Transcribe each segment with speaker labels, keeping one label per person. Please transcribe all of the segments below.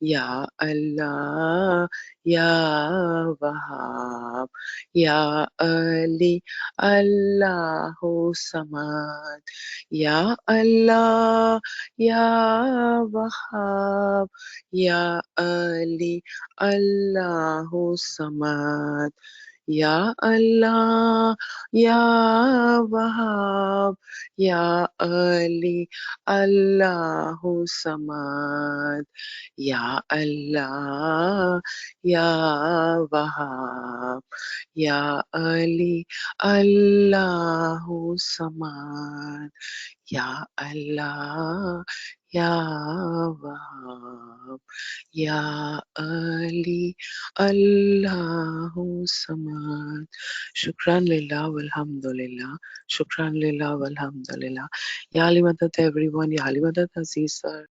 Speaker 1: Ya Allah, Ya Wahhab, Ya Ali, Allahu Samad. Ya Allah, Ya Wahhab, Ya Ali, Allahu Samad. Ya Allah, Ya Wahhab, Ya Ali, Allahu Samad. Ya Allah, Ya Wahhab, Ya Ali, Allahu Samad. Ya Allah, Ya Wahhab, Ya Ali, Allahu Samad. Shukran lillah walhamdulillah. Shukran lillah walhamdulillah. Ya Ali Madad everyone. Ya Ali Madad Aziz sir.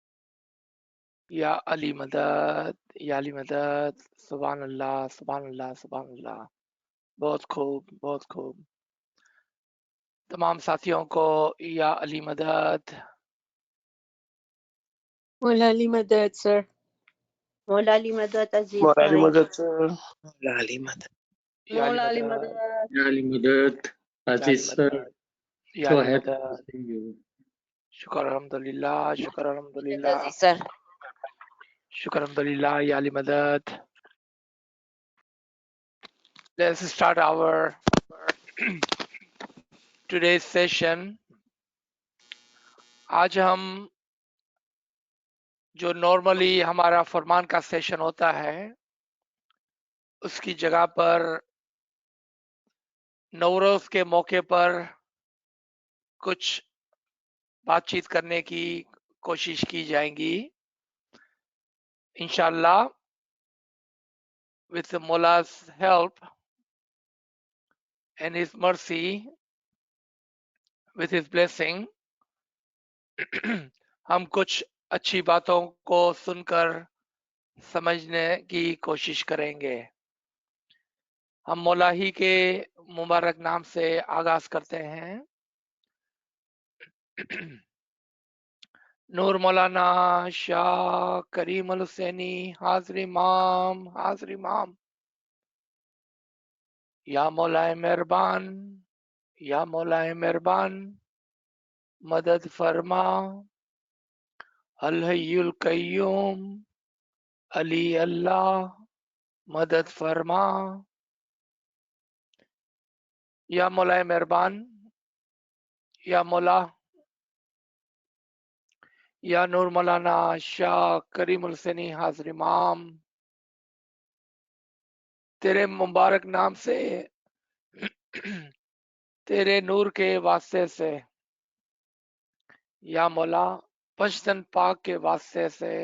Speaker 2: یا علی مدد، یا علی مدد، سبحان اللہ سبحان اللہ سبحان اللہ. بہت خوب بہت خوب. تمام ساتھیوں کو یا علی مدد.
Speaker 3: مولا علی مدد سر. مولا علی مدد عزیز
Speaker 4: مولا علی
Speaker 3: بھائی.
Speaker 4: مدد سر.
Speaker 1: Ya Ali Madad.
Speaker 2: یا علی
Speaker 3: مولا علی
Speaker 2: مدد.
Speaker 3: مدد.
Speaker 5: Ya Ali Madad,
Speaker 2: یا علی
Speaker 5: Aziz sir,
Speaker 2: مدد. یا
Speaker 5: so
Speaker 2: علی
Speaker 5: happy to
Speaker 2: مدد.
Speaker 5: see you.
Speaker 2: شکر الحمدللہ شکر الحمدللہ
Speaker 3: عزیز سر.
Speaker 2: شکر الحمدللہ. یا علی مدد. Let's start our today's session. آج ہم جو نارملی ہمارا فرمان کا سیشن ہوتا ہے اس کی جگہ پر نوروز کے موقع پر کچھ بات چیت کرنے کی کوشش کی جائیں گی انشاءاللہ with Mola's help and his mercy, with his blessing. ہم کچھ اچھی باتوں کو سن کر سمجھنے کی کوشش کریں گے. ہم مولا ہی کے مبارک نام سے آغاز کرتے ہیں. نور مولانا شاہ کریم الحسینی حاضر امام حاضر امام. یا مولا مہربان یا مولا مہربان مدد فرما. الحی القیوم علی اللہ مدد فرما. یا مولا مہربان یا مولا یا نور مولانا شاہ کریم الحسینی حاضر امام تیرے مبارک نام سے تیرے نور کے واسطے سے یا مولا پشتن پاک کے واسطے سے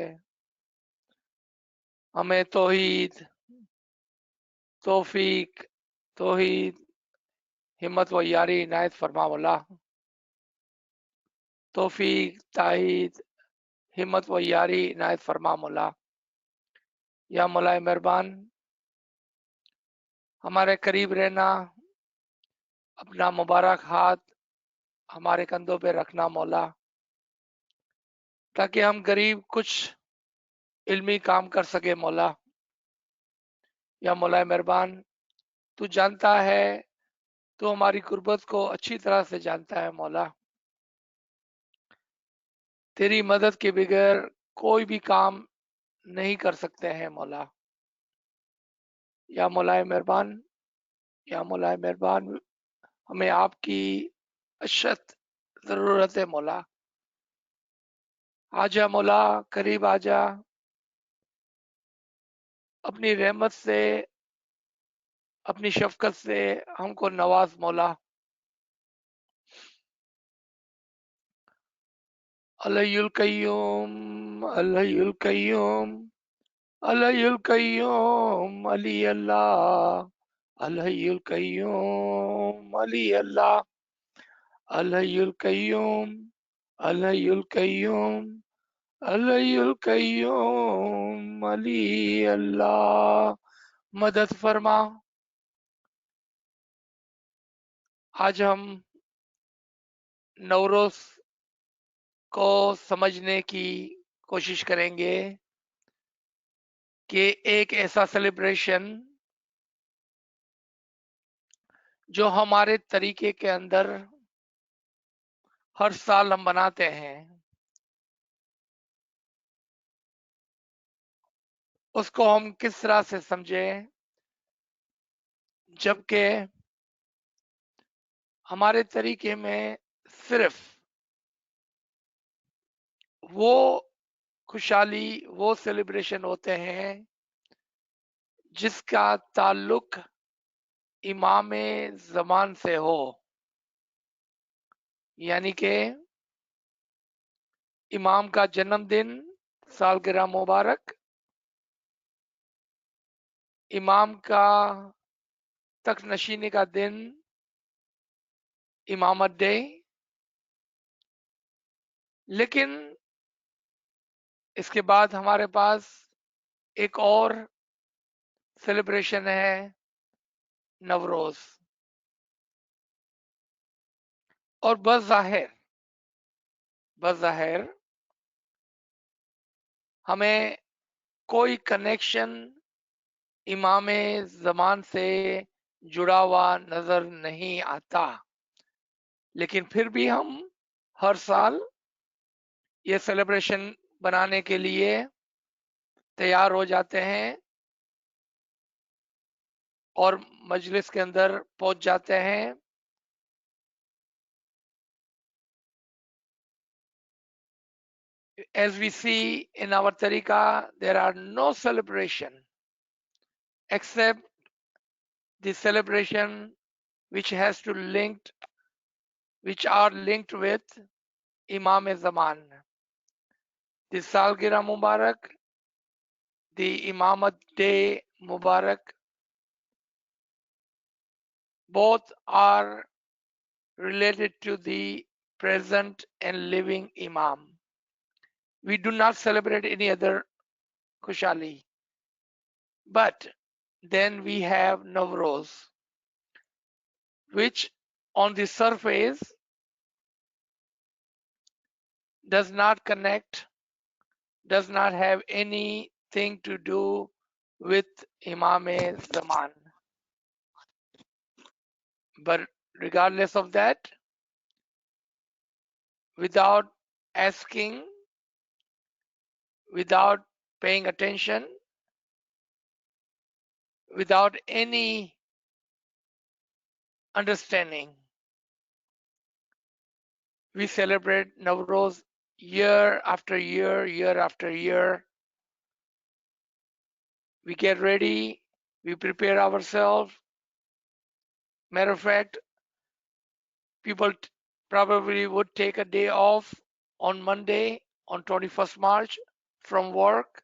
Speaker 2: ہمیں توحید توفیق توحید ہمت و یاری عنایت فرما مولا. توفیق تائید ہمت و یاری عنایت فرما مولا. یا مولا مہربان ہمارے قریب رہنا، اپنا مبارک ہاتھ ہمارے کندھوں پہ رکھنا مولا تاکہ ہم غریب کچھ علمی کام کر سکے مولا. یا مولا مہربان تو جانتا ہے، تو ہماری قربت کو اچھی طرح سے جانتا ہے مولا. تیری مدد کے بغیر کوئی بھی کام نہیں کر سکتے ہیں مولا. یا مولا مہربان یا مولا مہربان ہمیں آپ کی اشد ضرورت ہے مولا. آجا مولا قریب آجا، اپنی رحمت سے اپنی شفقت سے ہم کو نواز مولا. الحی القیوم الحی القیوم الحی القیوم علی اللہ الحی القیوم علی اللہ الحی القیوم الحی القیوم الحی القیوم علی اللہ مدد فرما. آج ہم نوروز کو سمجھنے کی کوشش کریں گے कि एक ऐसा सेलिब्रेशन जो हमारे तरीके के अंदर हर साल हम मनाते हैं, उसको हम किस तरह से समझें, जबकि हमारे तरीके में सिर्फ वो खुशहाली, वो सेलिब्रेशन होते हैं जिसका ताल्लुक इमाम ज़मान से हो, यानी कि इमाम का जन्मदिन, सालगिरह मुबारक, इमाम का तख्त नशीनी का दिन, इमामत डे। लेकिन इसके बाद हमारे पास एक और सेलिब्रेशन है, नवरोज। और बज़ाहिर हमें कोई कनेक्शन इमाम ज़मान से जुड़ा हुआ नजर नहीं आता, लेकिन फिर भी हम हर साल ये सेलिब्रेशन बनाने के लिए तैयार हो जाते हैं और मजलिस के अंदर पहुंच जाते हैं। As we see in our tariqa, there are no celebration except the celebration which are linked with Imam Zaman. The Salgira Mubarak, the Imamat Day Mubarak, both are related to the present and living Imam. We do not celebrate any other Kushali. But then we have Navroz, which on the surface does not connect, does not have anything to do with Imam Zaman. But regardless of that, without asking, without paying attention, without any understanding, we celebrate Navroz year after year, year after year. We get ready, we prepare ourselves. Matter of fact, people probably would take a day off on Monday, on 21st March from work,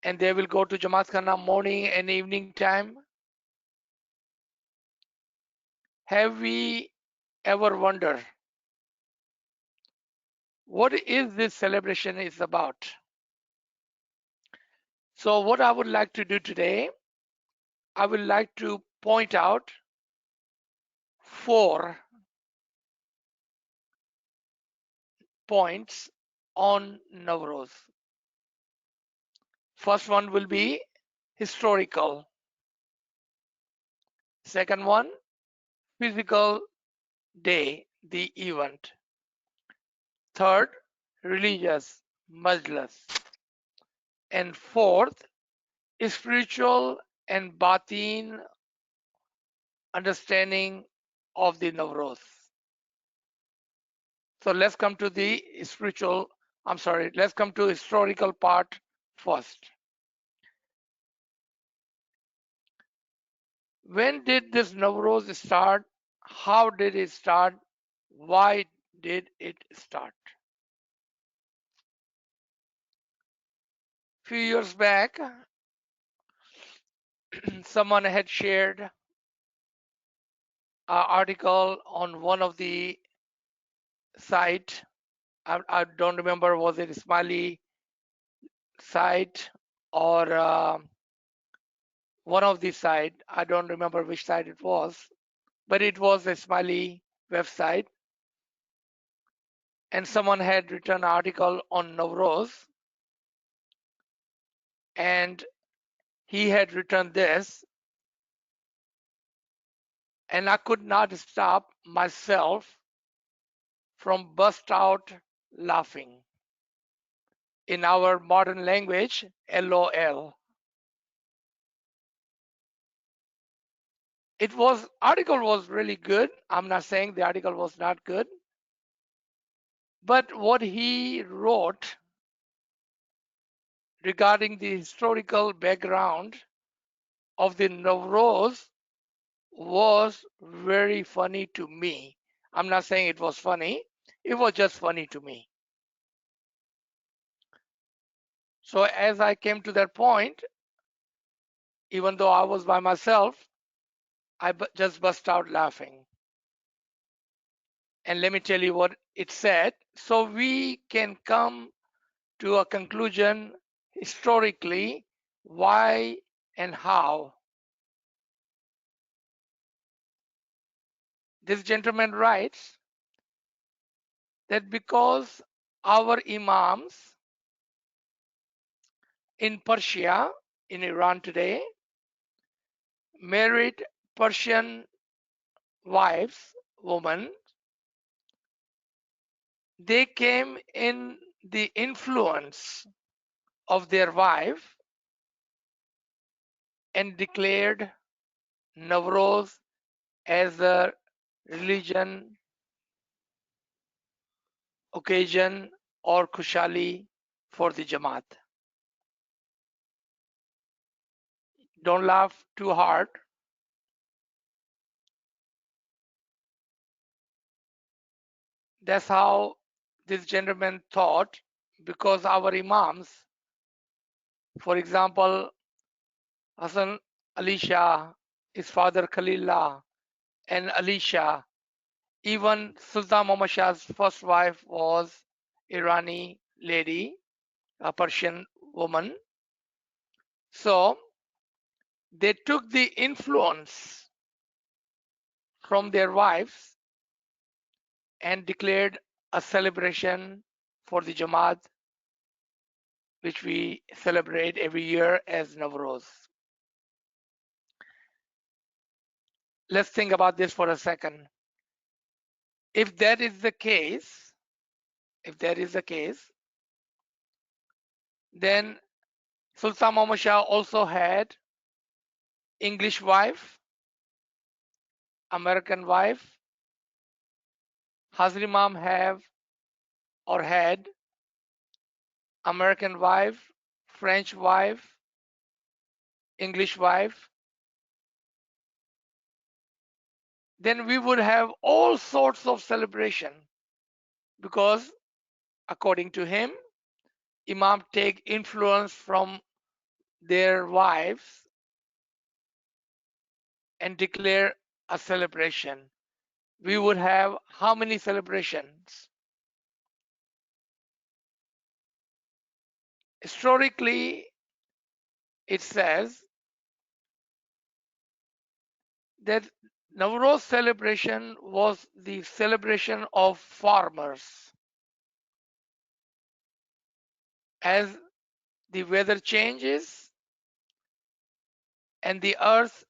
Speaker 2: and they will go to Jamaat Khana morning and evening time. Have we ever wondered what is this celebration is about? So what I would like to do today, I would like to point out 4 points on Navroz. First one will be historical. Second one, physical day, the event. Third, religious, majlis. And fourth, spiritual and batin understanding of the Navroz. So let's come to the let's come to historical part first. When did this Navroz start? How did it start? Why did it start? Few years back, someone had shared an article on one of the site. I don't remember, was it Smiley site or one of the site. I don't remember which site it was, but it was a Smiley website. And someone had written an article on Navroz. and he had written this, and I could not stop myself from burst out laughing. In our modern language, LOL. Article was really good. I'm not saying the article was not good, but what he wrote regarding the historical background of the Naroz was very funny to me. I'm not saying it was funny, it was just funny to me. So as I came to that point, even though I was by myself, I just burst out laughing. And let me tell you what it said, so we can come to a conclusion historically why and how. This gentleman writes that because our imams in Persia, in Iran today, married Persian wives, women, they came in the influence of their wife and declared Navroz as a religion, occasion, or Khushali for the Jamaat. Don't laugh too hard. That's how this gentleman thought, because our imams, for example, Hassan Ali Shah, his father Khalilullah, and Ali Shah, even Sultan Muhammad Shah's first wife was Irani lady, a Persian woman. So they took the influence from their wives and declared a celebration for the Jamaat, which we celebrate every year as Navroz. Let's think about this for a second. If that is the case, then Sultan Muhammad Shah also had English wife, American wife. Hazri Imam have or had American wife, French wife, English wife. Then we would have all sorts of celebration, because according to him, Imam take influence from their wives and declare a celebration. We would have how many celebrations? Historically, it says that Navroz celebration was the celebration of farmers. As the weather changes and the earth,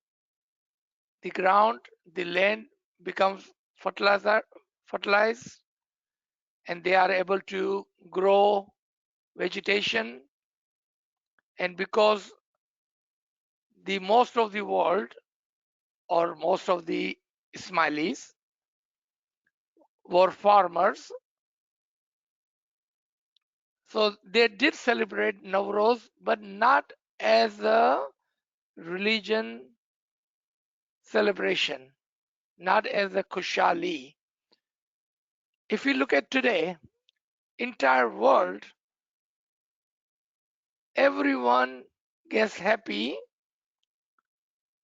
Speaker 2: the ground, the land becomes fertilized, and they are able to grow vegetation. And because the most of the world, or most of the Ismailis, were farmers, so they did celebrate Navroz, but not as a religion celebration, not as a Khushali. If you look at today, entire world, everyone gets happy.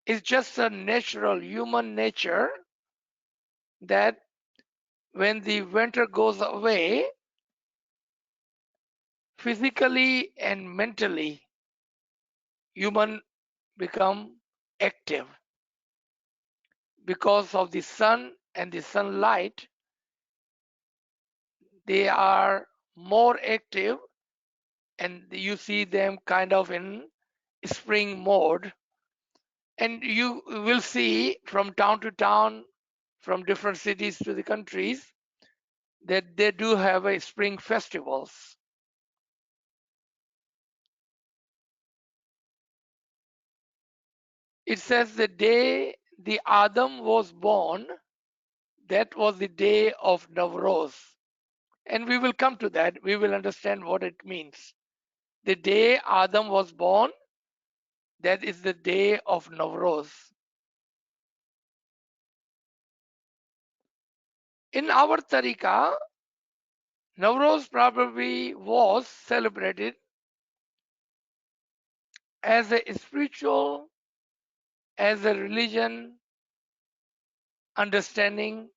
Speaker 2: It's just a natural human nature that when the winter goes away, physically and mentally, human become active because of the sun and the sunlight. They are more active, and you see them kind of in spring mode, and you will see from town to town, from different cities to the countries, that they do have a spring festivals. It says the day the Adam was born, that was the day of Naroz. And we will come to that. We will understand what it means. The day Adam was born, that is the day of Naroz. In our tariqa, Naroz probably was celebrated as a spiritual, as a religion understanding,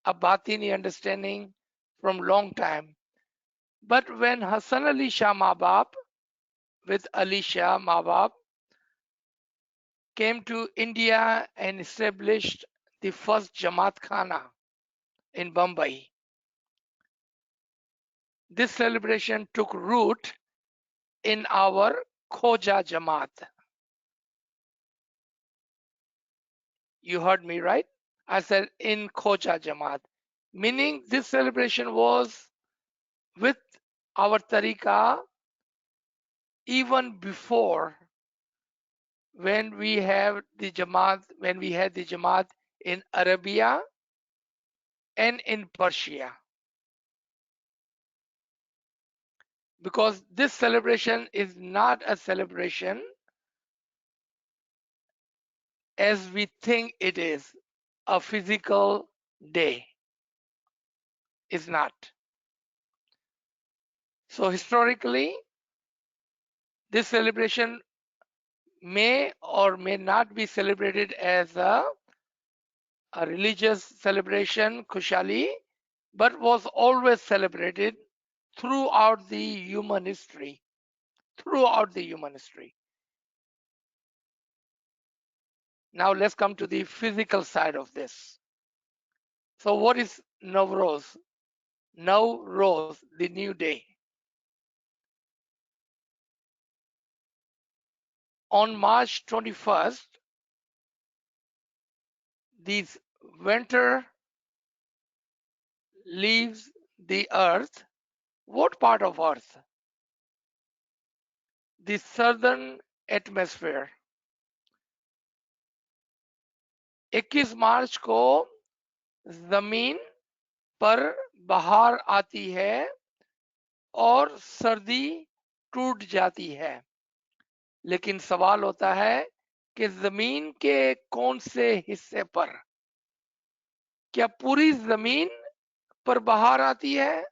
Speaker 2: a Batini understanding from long time. But when Hassan Ali Shah Mabab with Ali Shah Mabab came to India and established the first Jamaat Khana in Bombay, this celebration took root in our Khoja Jamaat. You heard me right? I said in Khoja Jamaat, meaning this celebration was with our tariqa even before when we had the Jamaat in Arabia and in Persia. Because this celebration is not a celebration as we think it is, a physical day. It's not. So historically, this celebration may or may not be celebrated as a religious celebration, Khushali, but was always celebrated throughout the human history. Throughout the human history. Now let's come to the physical side of this. So what is Naroz? Naroz, the new day. On March 21st, this winter leaves the earth. What part of earth? The southern atmosphere. 21 मार्च को जमीन पर बहार आती है और सर्दी टूट जाती है, लेकिन सवाल होता है कि जमीन के कौन से हिस्से पर? क्या पूरी जमीन पर बहार आती है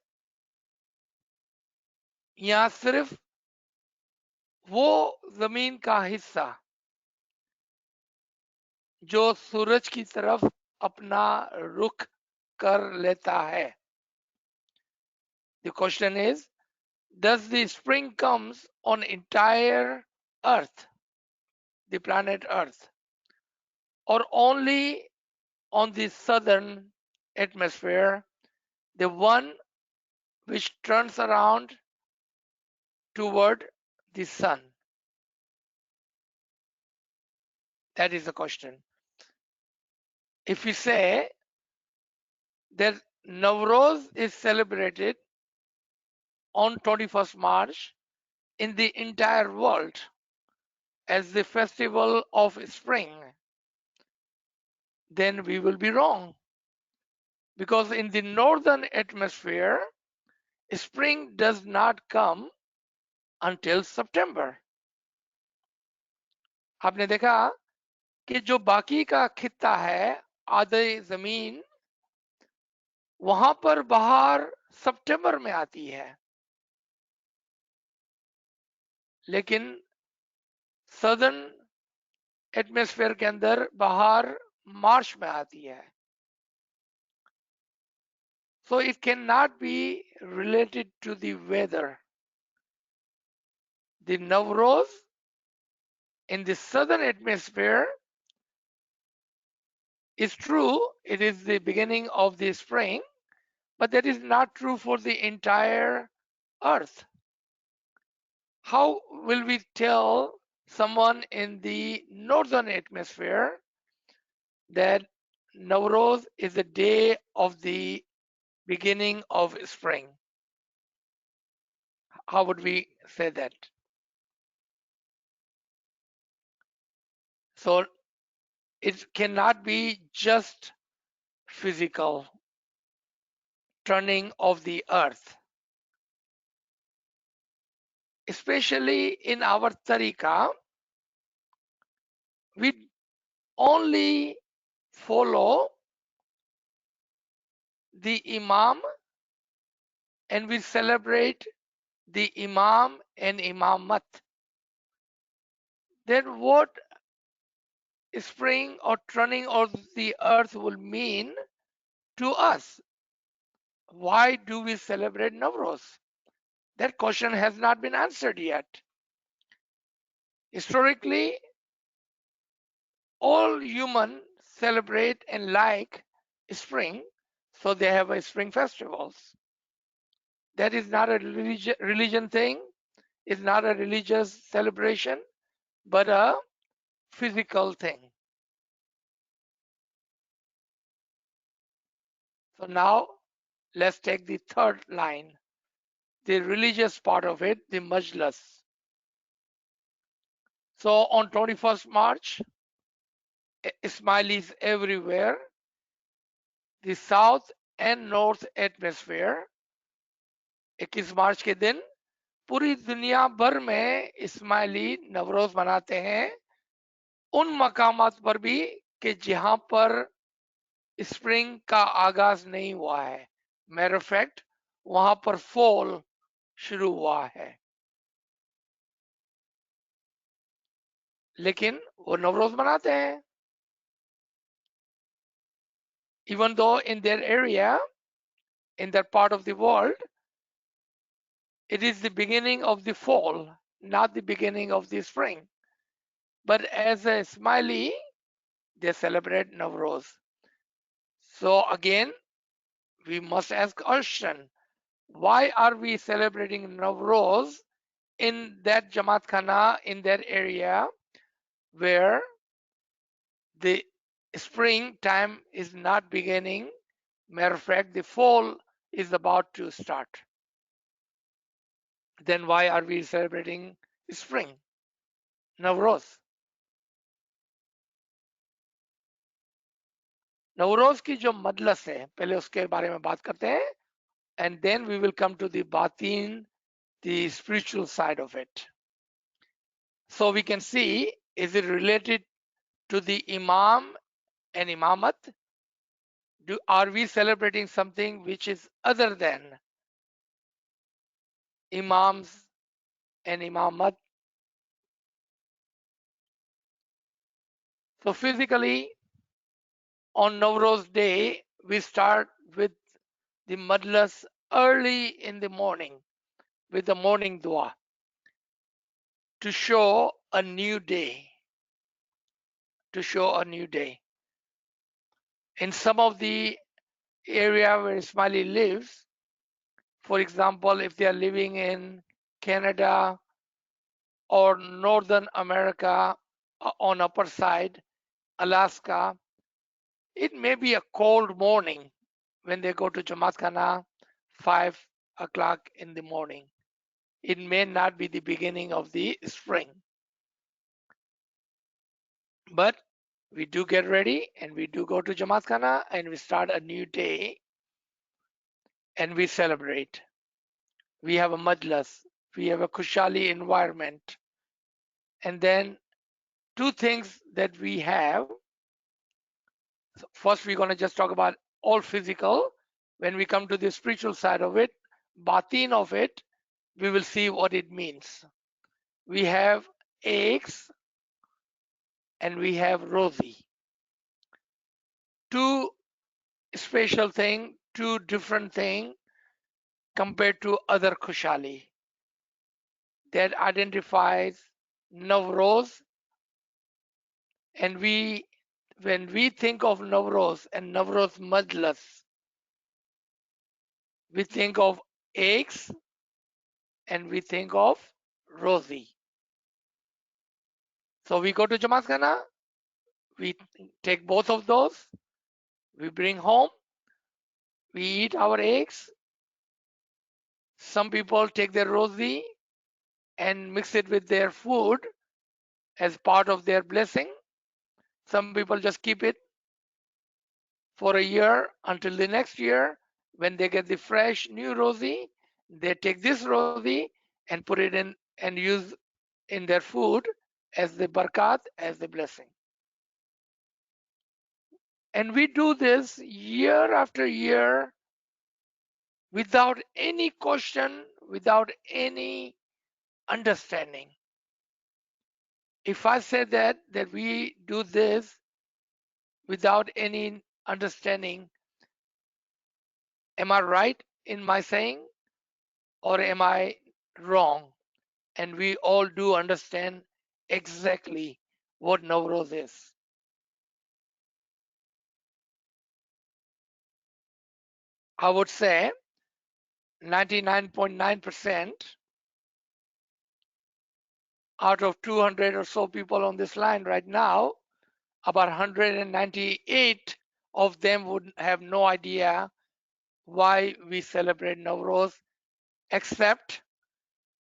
Speaker 2: या सिर्फ वो जमीन का हिस्सा जो सूरज की तरफ अपना रुख कर लेता है? The question is, does the spring comes on entire earth, the planet earth, or only on the southern atmosphere, the one which turns around toward the sun? That is the question. If we say that Naroz is celebrated on 21st March in the entire world as the festival of spring, then we will be wrong. Because in the northern atmosphere, spring does not come until September. आपने देखा कि जो बाकी का खित्ता है, आधी जमीन, वहां पर बहार सितंबर में आती है, लेकिन सदर्न एटमॉस्फेयर के अंदर बहार मार्च में आती है. So it cannot be related to the weather. The Naroz in the southern atmosphere is true, it is the beginning of the spring, but that is not true for the entire earth. How will we tell someone in the northern hemisphere that Naroz is the day of the beginning of spring. How would we say that? So it cannot be just physical turning of the earth. Especially in our tariqa, we only follow the Imam and we celebrate the Imam and Imamat. Then what spring or turning of the earth will mean to us? Why do we celebrate Navroz? That question has not been answered yet. Historically, all humans celebrate and like spring, so they have a spring festivals. That is not a religion thing, it's not a religious celebration, but a physical thing. So now let's take the third line, the religious part of it, the majlis. So on 21st March, Ismailis everywhere, the south and north hemisphere, 21 मार्च के दिन पूरी दुनिया भर में इस्माइली नवरोज मनाते हैं उन मकामात पर भी कि जहां पर स्प्रिंग का आगाज नहीं हुआ है. मैटर ऑफ फैक्ट वहां पर फॉल शुरू हुआ है, लेकिन वो नवरोज मनाते हैं. Even though in their area, in that part of the world, it is the beginning of the fall, not the beginning of the spring. But as a Ismaili, they celebrate Navroz. So again, we must ask a question. Why are we celebrating Navroz in that Jamaat Khana, in that area where the spring time is not beginning? Matter of fact, the fall is about to start. Then why are we celebrating spring, Navroz? Navroz की जो मजलस है पहले उसके बारे में बात करते हैं, and then we will come to the batin, the spiritual side of it. So we can see, is it related to the imam and imamat? Are we celebrating something which is other than imams and imamat? So physically, on Navroz day, we start with the majlis early in the morning with the morning dua to show a new day. To show a new day. In some of the area where Ismaili lives, for example, if they are living in Canada or Northern America on upper side, Alaska, it may be a cold morning when they go to Jamaat Khana 5 o'clock in the morning. It may not be the beginning of the spring. But we do get ready and we do go to Jamaat Khana and we start a new day and we celebrate. We have a majlis, we have a kushali environment. And then two things that we have. So first, we're going to just talk about all physical. When we come to the spiritual side of it, batin of it, we will see what it means. We have eggs and we have roti. Two special thing, two different thing compared to other kushali that identifies Navroz. And when we think of Navroz and Navroz Majlis, we think of eggs and we think of roti. So we go to Jamaat Khana, we take both of those, we bring home, we eat our eggs. Some people take their rosy and mix it with their food as part of their blessing. Some people just keep it for a year until the next year when they get the fresh new rosy. They take this rosy and put it in and use in their food as the barakat, as the blessing. And we do this year after year without any question, without any understanding. If I say that we do this without any understanding, am I right in my saying or am I wrong? And we all do understand exactly what Naroz is. I would say 99.9% out of 200 or so people on this line right now, about 198 of them would have no idea why we celebrate Nowruz, except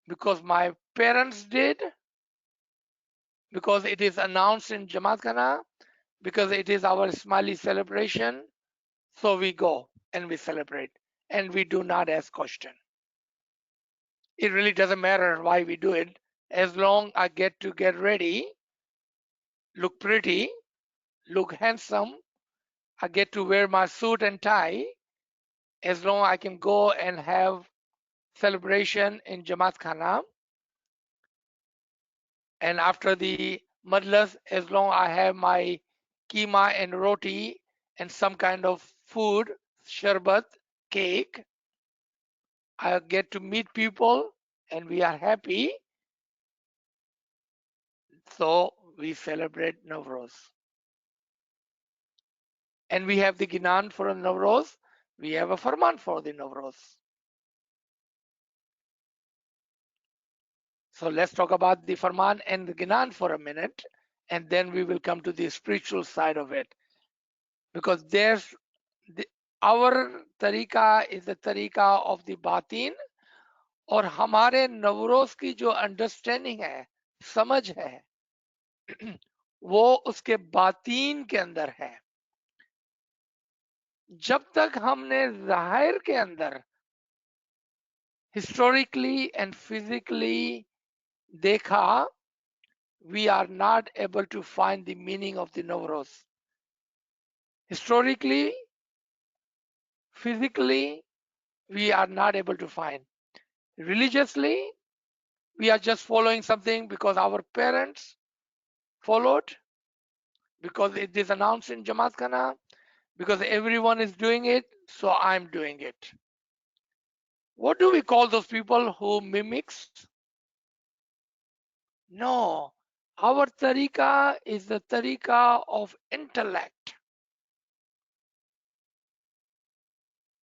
Speaker 2: because my parents did, because it is announced in Jamaat Khana, because it is our smiley celebration. So we go and we celebrate and we do not ask question. It really doesn't matter why we do it. As long I get to get ready, look pretty, look handsome, I get to wear my suit and tie, as long I can go and have celebration in Jamaat Khana. And after the madlas, as long I have my keema and roti and some kind of food, sharbat, cake, I get to meet people and we are happy. So we celebrate Nowruz. And we have the Ginan for a Nowruz. We have a Farman for the Nowruz. So let's talk about the Farman and the Ginan for a minute. And then we will come to the spiritual side of it. Because there's our tariqa is the tariqa of the batin. और हमारे नवरोज की जो understanding है, समझ है, वो उसके बातीन के अंदर है. जब तक हमने जाहिर के अंदर historically and physically देखा, we are not able to find the meaning of the Nowruz. Historically, physically, we are not able to find. Religiously, we are just following something because our parents followed, because it is announced in Jamaat Khana, because everyone is doing it, so I'm doing it. What do we call those people who mimics? No, our tariqa is the tariqa of intellect.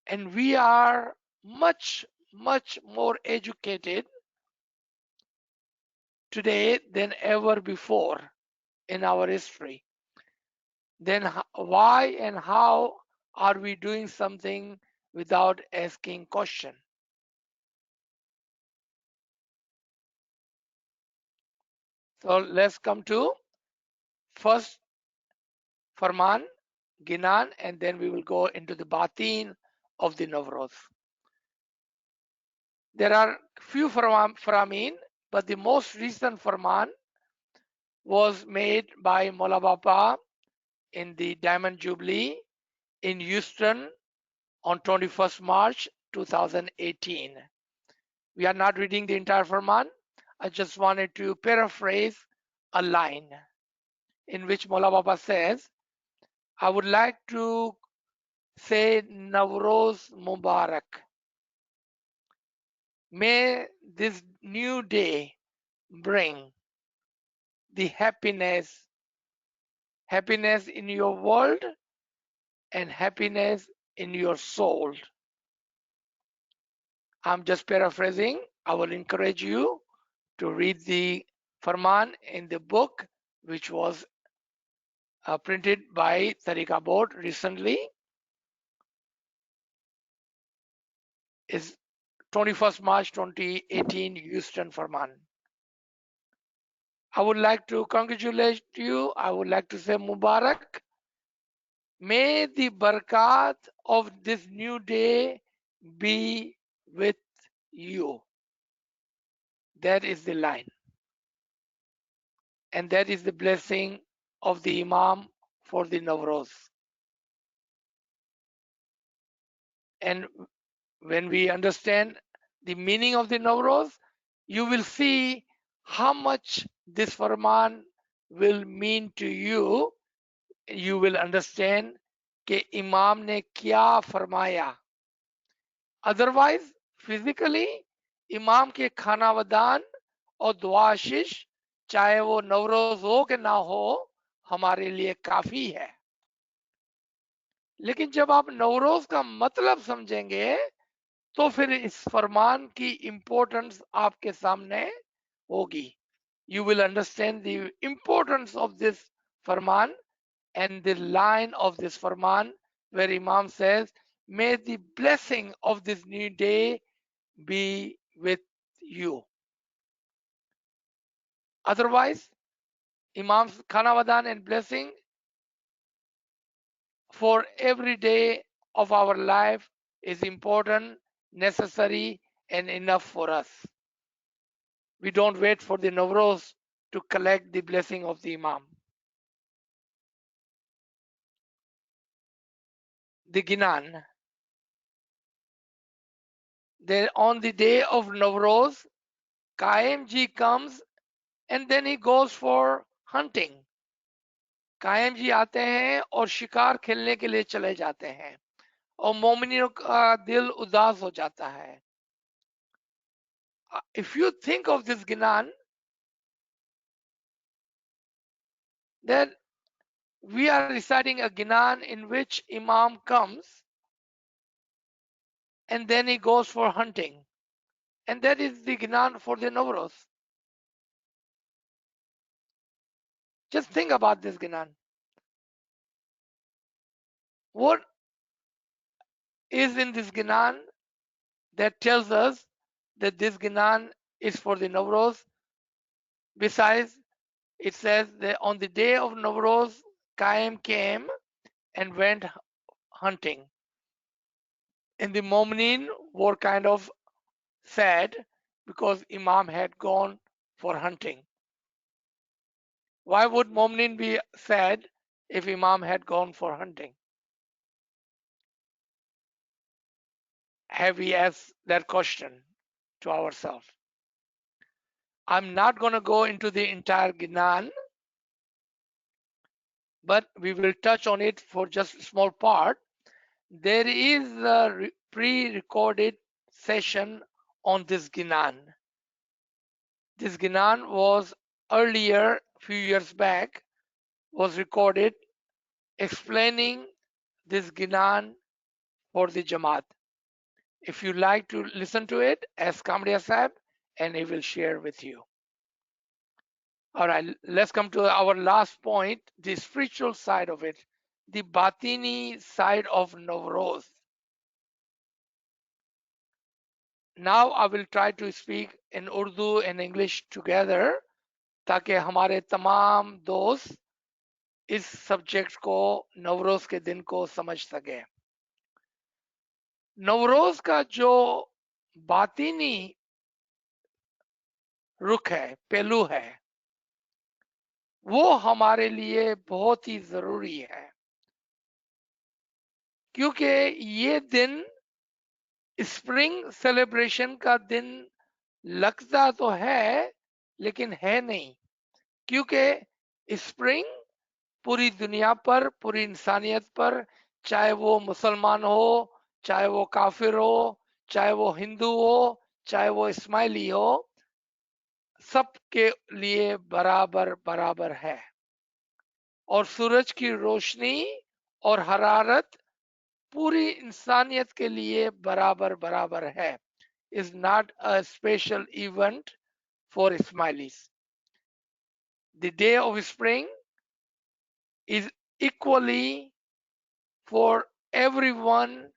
Speaker 2: And we are much, much more educated today than ever before in our history. Then why and how are we doing something without asking question? So let's come to first Farman, Ginan, and then we will go into the Batin of the Nowruz. There are few Faramin, but the most recent Farman was made by Mola Bapa in the Diamond Jubilee in Houston on 21st March 2018. We are not reading the entire Farman. I just wanted to paraphrase a line in which Mola Baba says, I would like to say Navroz Mubarak. May this new day bring the happiness in your world and happiness in your soul. I'm just paraphrasing. I will encourage you to read the Farman in the book which was printed by Tariqa Board recently, is 21st March 2018 Houston Farman. I would like to congratulate you. I would like to say Mubarak. May the barakat of this new day be with you. That is the line. And that is the blessing of the Imam for the Naroz. And when we understand the meaning of the Naroz, you will see how much this Farman will mean to you. You will understand कि इमाम ने क्या फरमाया. Otherwise, physically, इमाम के खाना वदान और दुआ आशीष चाहे वो नवरोज हो कि ना हो हमारे लिए काफी है. लेकिन जब आप नवरोज का मतलब समझेंगे तो फिर इस फरमान की इंपॉर्टेंस आपके सामने होगी. You will understand the importance of this farman and the line of this farman where Imam says, may the blessing of this new day be with you. Otherwise, Imam's Khanavadan and blessing for every day of our life is important, necessary, and enough for us. We don't wait for the Navroz to collect the blessing of the Imam. The Ginan. Then on the day of Navroz, Qaim ji comes and then he goes for hunting. कायम जी आते हैं और शिकार खेलने के लिए चले जाते हैं और मोमिनियों का दिल उदास हो जाता है. If you think of this Ginan, then we are reciting a Ginan in which Imam comes and then he goes for hunting. And that is the Ginan for the Navroz. Just think about this Ginan. What is in this Ginan that tells us that this Ginan is for the Navroz? Besides, it says that on the day of Navroz, Qaim came and went hunting. And the Mominin were kind of sad because Imam had gone for hunting. Why would Mominin be sad if Imam had gone for hunting? Have we asked that question to ourselves? I'm not going to go into the entire Ginan, but we will touch on it for just a small part. There is a pre-recorded session on this Ginan. This Ginan was earlier, few years back, was recorded explaining this Ginan for the Jamaat. If you like to listen to it, ask Kamriya Sahib and he will share with you. All right, let's come to our last point, the spiritual side of it, the Batini side of Navroz. Now I will try to speak in Urdu and English together ताकि हमारे तमाम दोस्त इस subject को नवरोज के दिन को समझ सके. नवरोज का जो बातिनी रुख है, पहलू है, वो हमारे लिए बहुत ही जरूरी है क्योंकि ये दिन स्प्रिंग सेलिब्रेशन का दिन लगता तो है लेकिन है नहीं, क्योंकि स्प्रिंग पूरी दुनिया पर, पूरी इंसानियत पर, चाहे वो मुसलमान हो, चाहे वो काफिर हो, चाहे वो हिंदू हो, चाहे वो इस्माइली हो, सबके लिए बराबर बराबर है. और सूरज की रोशनी और हरारत पूरी इंसानियत के लिए बराबर बराबर है. Is not a special event for Ismailis. The day of spring is equally for everyone.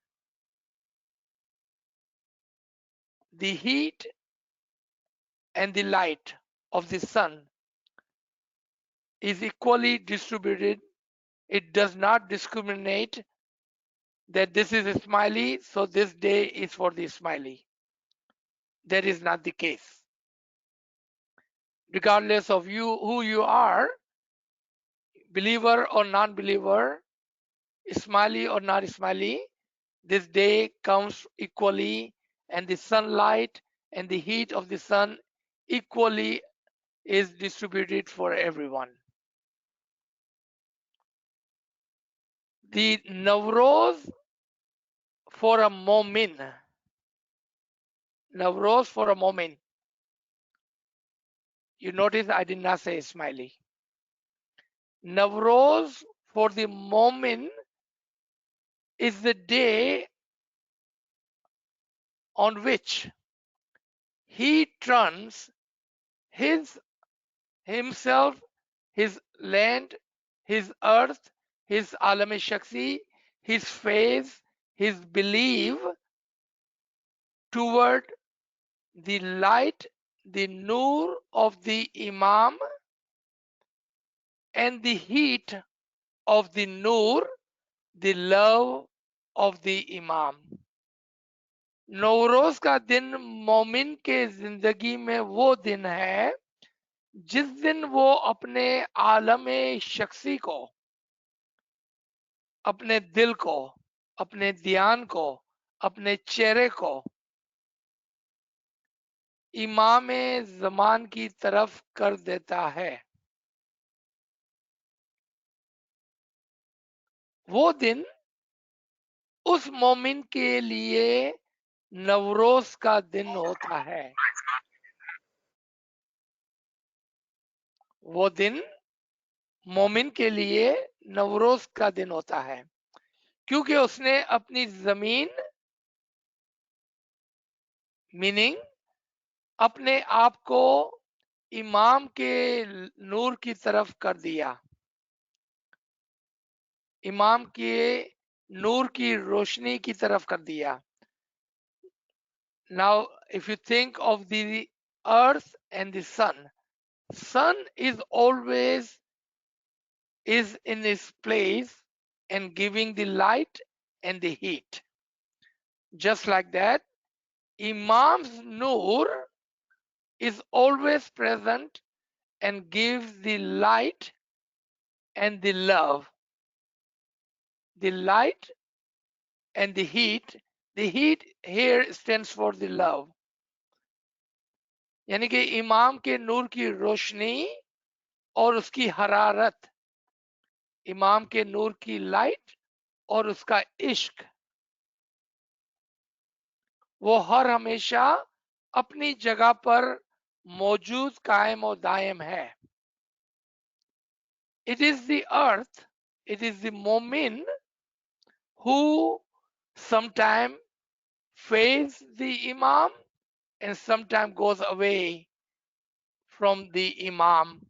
Speaker 2: The heat and the light of the sun is equally distributed. It does not discriminate that this is a smiley, so this day is for the smiley. That is not the case. Regardless of you, who you are, believer or non-believer, smiley or not smiley, this day comes equally, and the sunlight and the heat of the sun equally is distributed for everyone. The Naroz for a moment. Naroz for a moment. You notice I did not say smiley. Naroz for the moment is the day on which he turns himself, his land, his earth, his alam-e-shaksi, his faith, his belief toward the light, the nur of the Imam, and the heat of the nur, the love of the Imam. Nowruz का दिन मोमिन के जिंदगी में वो दिन है जिस दिन वो अपने आलम शख्सी को, अपने दिल को, अपने ध्यान को, अपने चेहरे को इमाम जमान की तरफ कर देता है। वो दिन उस मोमिन के लिए नवरोज का दिन होता है। वो दिन मोमिन के लिए नवरोज का दिन होता है क्योंकि उसने अपनी जमीन मीनिंग अपने आप को इमाम के नूर की तरफ कर दिया, इमाम के नूर की रोशनी की तरफ कर दिया। Now if you think of the earth and the sun is always is in its place and giving the light and the heat. Just like that, Imam's Nur is always present and gives the light and the love. The light and the heat here stands for the love. यानी कि इमाम के नूर की रोशनी और उसकी हरारत, इमाम के नूर की लाइट और उसका इश्क, वो हर हमेशा अपनी जगह पर मौजूद कायम और दायम है। It is the earth, it is the Momin who sometime face the Imam and sometime goes away from the Imam.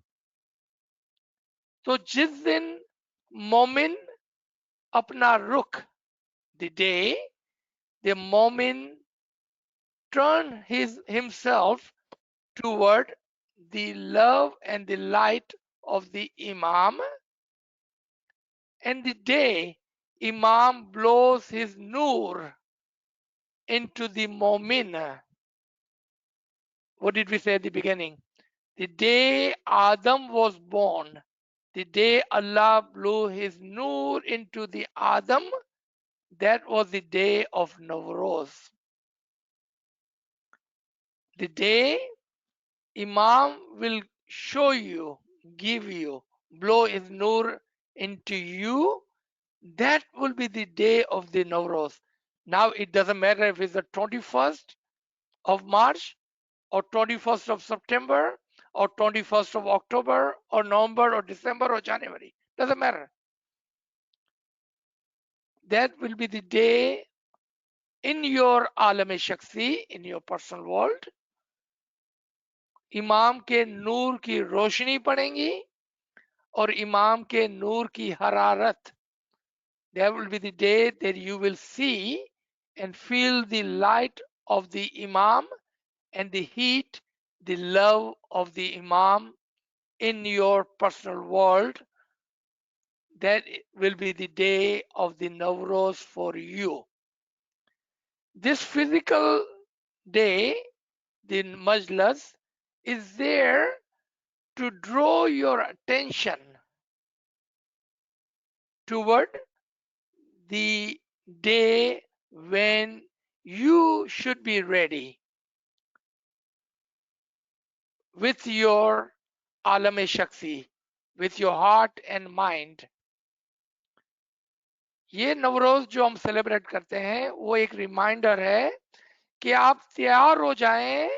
Speaker 2: तो जिस दिन मोमिन अपना रुख, the day the मोमिन turn himself toward the love and the light of the Imam, and the day Imam blows his nur into the momin. What did we say at the beginning? The day Adam was born, the day Allah blew his nur into the Adam, that was the day of Naroz. The day Imam will show you, give you, blow his nur into you, that will be the day of the Naroz. Now it doesn't matter if it's the 21st of March or 21st of September or 21st of October or November or December or January. Doesn't matter. That will be the day in your alam shaksi, in your personal world, इमाम के नूर की रोशनी पड़ेंगी और इमाम के नूर की हरारत. There will be the day that you will see and feel the light of the Imam and the heat, the love of the Imam in your personal world. That will be the day of the Naroz for you. This physical day, the Majlis, is there to draw your attention toward the day when you should be ready with your alam shaksi, with your heart and mind. ये नवरोज जो हम celebrate करते हैं वो एक reminder है कि आप तैयार हो जाएं,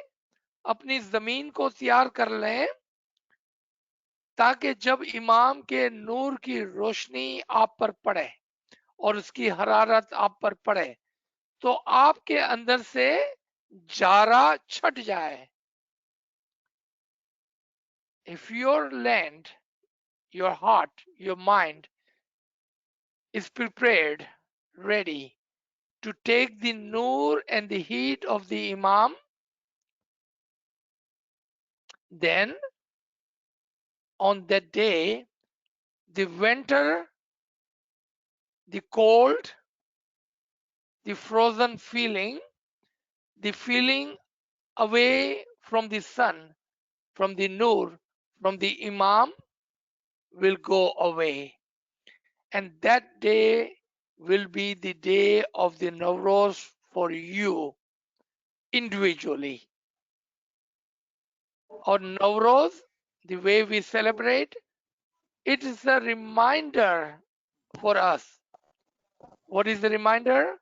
Speaker 2: अपनी जमीन को तैयार कर लें, ताकि जब इमाम के नूर की रोशनी आप पर पड़े और उसकी हरारत आप पर पड़े तो आपके अंदर से जारा छट जाए. If your land, your heart, your mind is prepared, ready to take the noor and the heat of the Imam, then on that day, the winter, the cold, the frozen feeling, the feeling away from the sun, from the noor, from the Imam will go away. And that day will be the day of the Naroz for you individually. Or Naroz, the way we celebrate, it is a reminder for us. What is the reminder?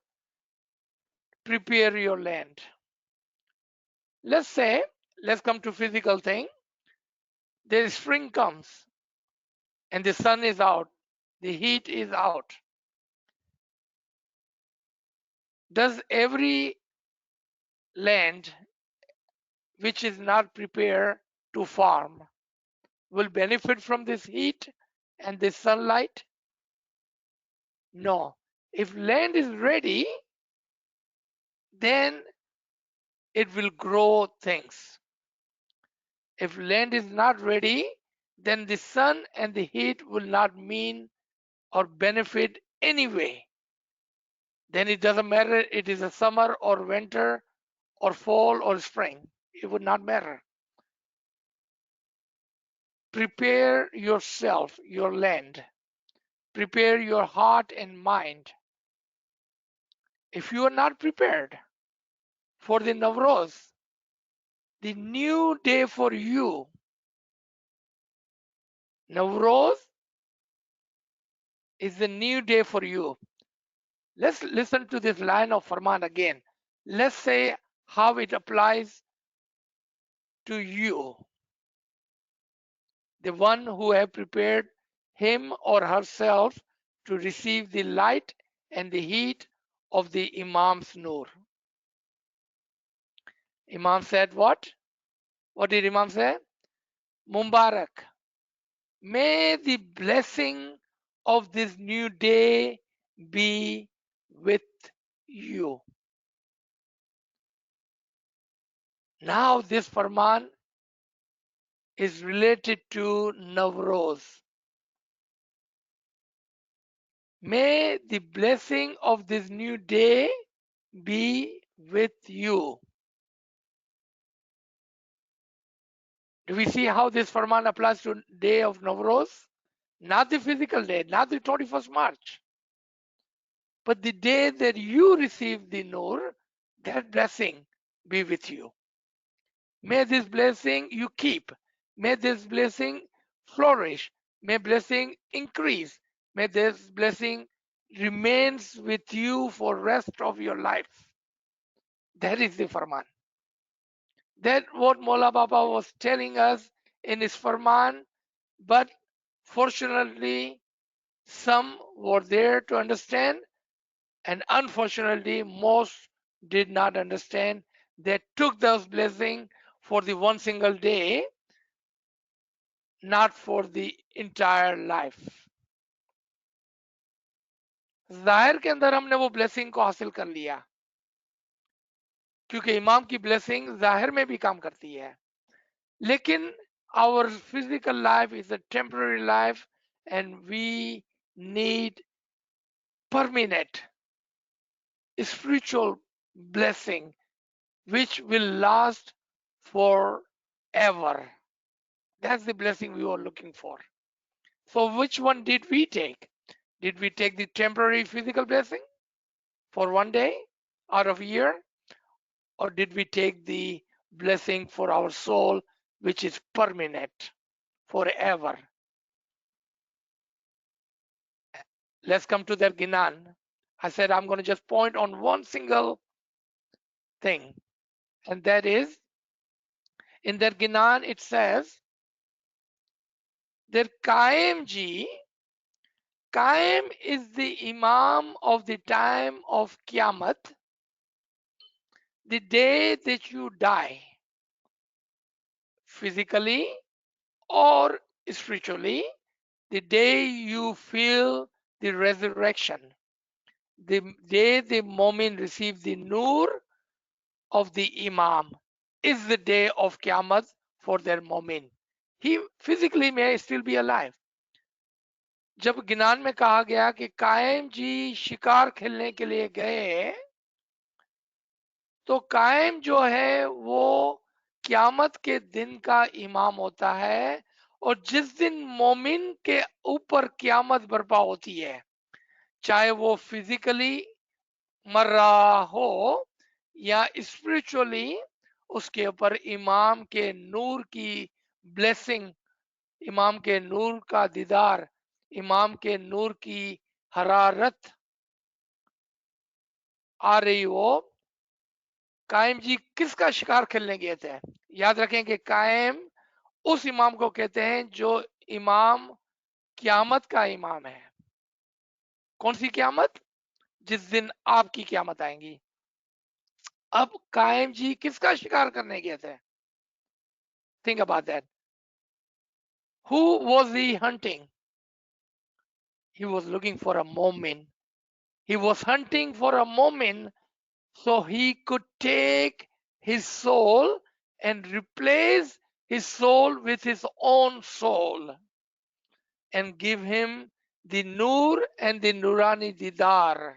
Speaker 2: Prepare your land. Let's say, let's come to physical thing. The spring comes and the sun is out, the heat is out. Does every land which is not prepared to farm will benefit from this heat and this sunlight? No. If land is ready, then it will grow things. If land is not ready, then the sun and the heat will not mean or benefit anyway. Then it doesn't matter it is a summer or winter or fall or spring. It would not matter. Prepare yourself, your land. Prepare your heart and mind. If you are not prepared for the Navroz, the new day for you, Navroz is the new day for you. Let's listen to this line of Farman again. Let's say how it applies to you, the one who have prepared him or herself to receive the light and the heat of the Imam's Noor. Imam said what? What did Imam say? Mubarak. May the blessing of this new day be with you. Now this Farman is related to Navroz. May the blessing of this new day be with you. Do we see how this Farman applies to day of Navroz? Not the physical day, not the 21st March, but the day that you receive the Noor, that blessing be with you. May this blessing you keep. May this blessing flourish. May blessing increase. May this blessing remains with you for rest of your life. That is the Farman. That what Mola Baba was telling us in his Farman, but fortunately some were there to understand, and unfortunately most did not understand. They took those blessings for the one single day, not for the entire life. जाहिर के अंदर हमने वो blessing को हासिल कर लिया, क्योंकि इमाम की ब्लेसिंग जाहिर में भी काम करती है, लेकिन our physical life is a temporary life and we need permanent spiritual blessing which will last forever. That's the blessing we were looking for. So which one did we take? Did we take the temporary physical blessing for one day out of a year? Or did we take the blessing for our soul, which is permanent, forever? Let's come to that Ginan. I said I'm going to just point on one single thing, and that is in that Ginan it says that Qaim ji, Qaim is the Imam of the time of Qiyamah, the day that you die, physically or spiritually, the day you feel the resurrection, the day the Mu'min receives the Nur of the Imam is the day of Qiyamah for their Mu'min. He physically may still be alive. जब गिनान में कहा गया कि कायम जी शिकार खेलने के लिए गए, तो कायम जो है वो क़यामत के दिन का इमाम होता है, और जिस दिन मोमिन के ऊपर क़यामत बर्पा होती है, चाहे वो फिजिकली मर रहा हो या स्पिरिचुअली, उसके ऊपर इमाम के नूर की ब्लेसिंग, इमाम के नूर का दीदार, इमाम के नूर की हरारत आ रही हो। कायम जी किसका शिकार खेलने गए थे? याद रखें कि कायम उस इमाम को कहते हैं जो इमाम क़यामत का इमाम है। कौन सी क़यामत? जिस दिन आपकी क़यामत आएगी। अब कायम जी किसका शिकार करने गए थे? Think about that. Who was he hunting? He was looking for a moment. He was hunting for a moment so he could take his soul and replace his soul with his own soul and give him the Nur and the Nurani Didar.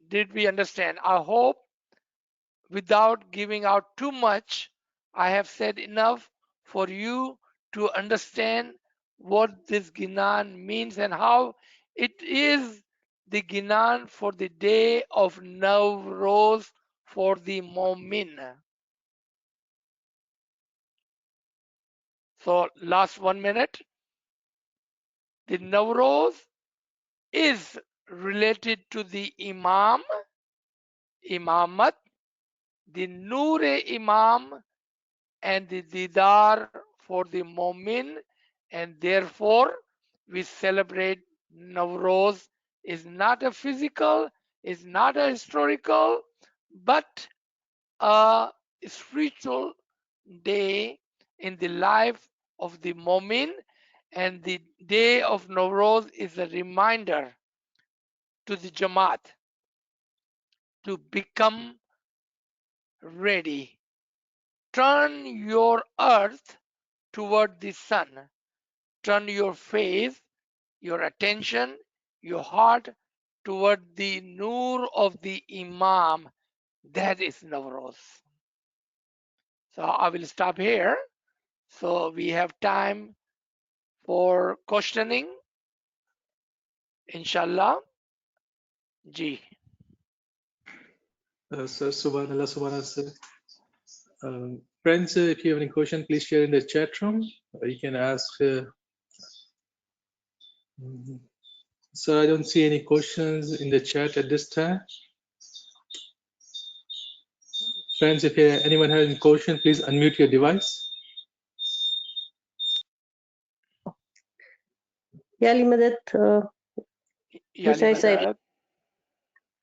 Speaker 2: Did we understand? I hope without giving out too much, I have said enough for you to understand what this Ginan means and how it is the Ginan for the day of Naroz for the Mu'min. So last 1 minute. The Naroz is related to the Imam, Imamat, the Noor-e-Imam, and the Didar for the Mu'min, and therefore we celebrate Naroz. Is not a physical, is not a historical, but a spiritual day in the life of the Mu'min, and the day of Naroz is a reminder to the Jamaat to become ready. Turn your earth toward the sun. Turn your face, your attention, your heart toward the Nur of the Imam. That is Naroz. So I will stop here. So we have time for questioning. Inshallah. Ji.
Speaker 4: Sir, subhanallah, subhanallah, sir. Friends, if you have any question, please share in the chat room. You can ask. Sir, I don't see any questions in the chat at this time. Friends, if anyone has any question, please unmute your device.
Speaker 3: Ya Ali Madad,
Speaker 2: Ya Ali
Speaker 3: Mr. Saib.
Speaker 2: Madad.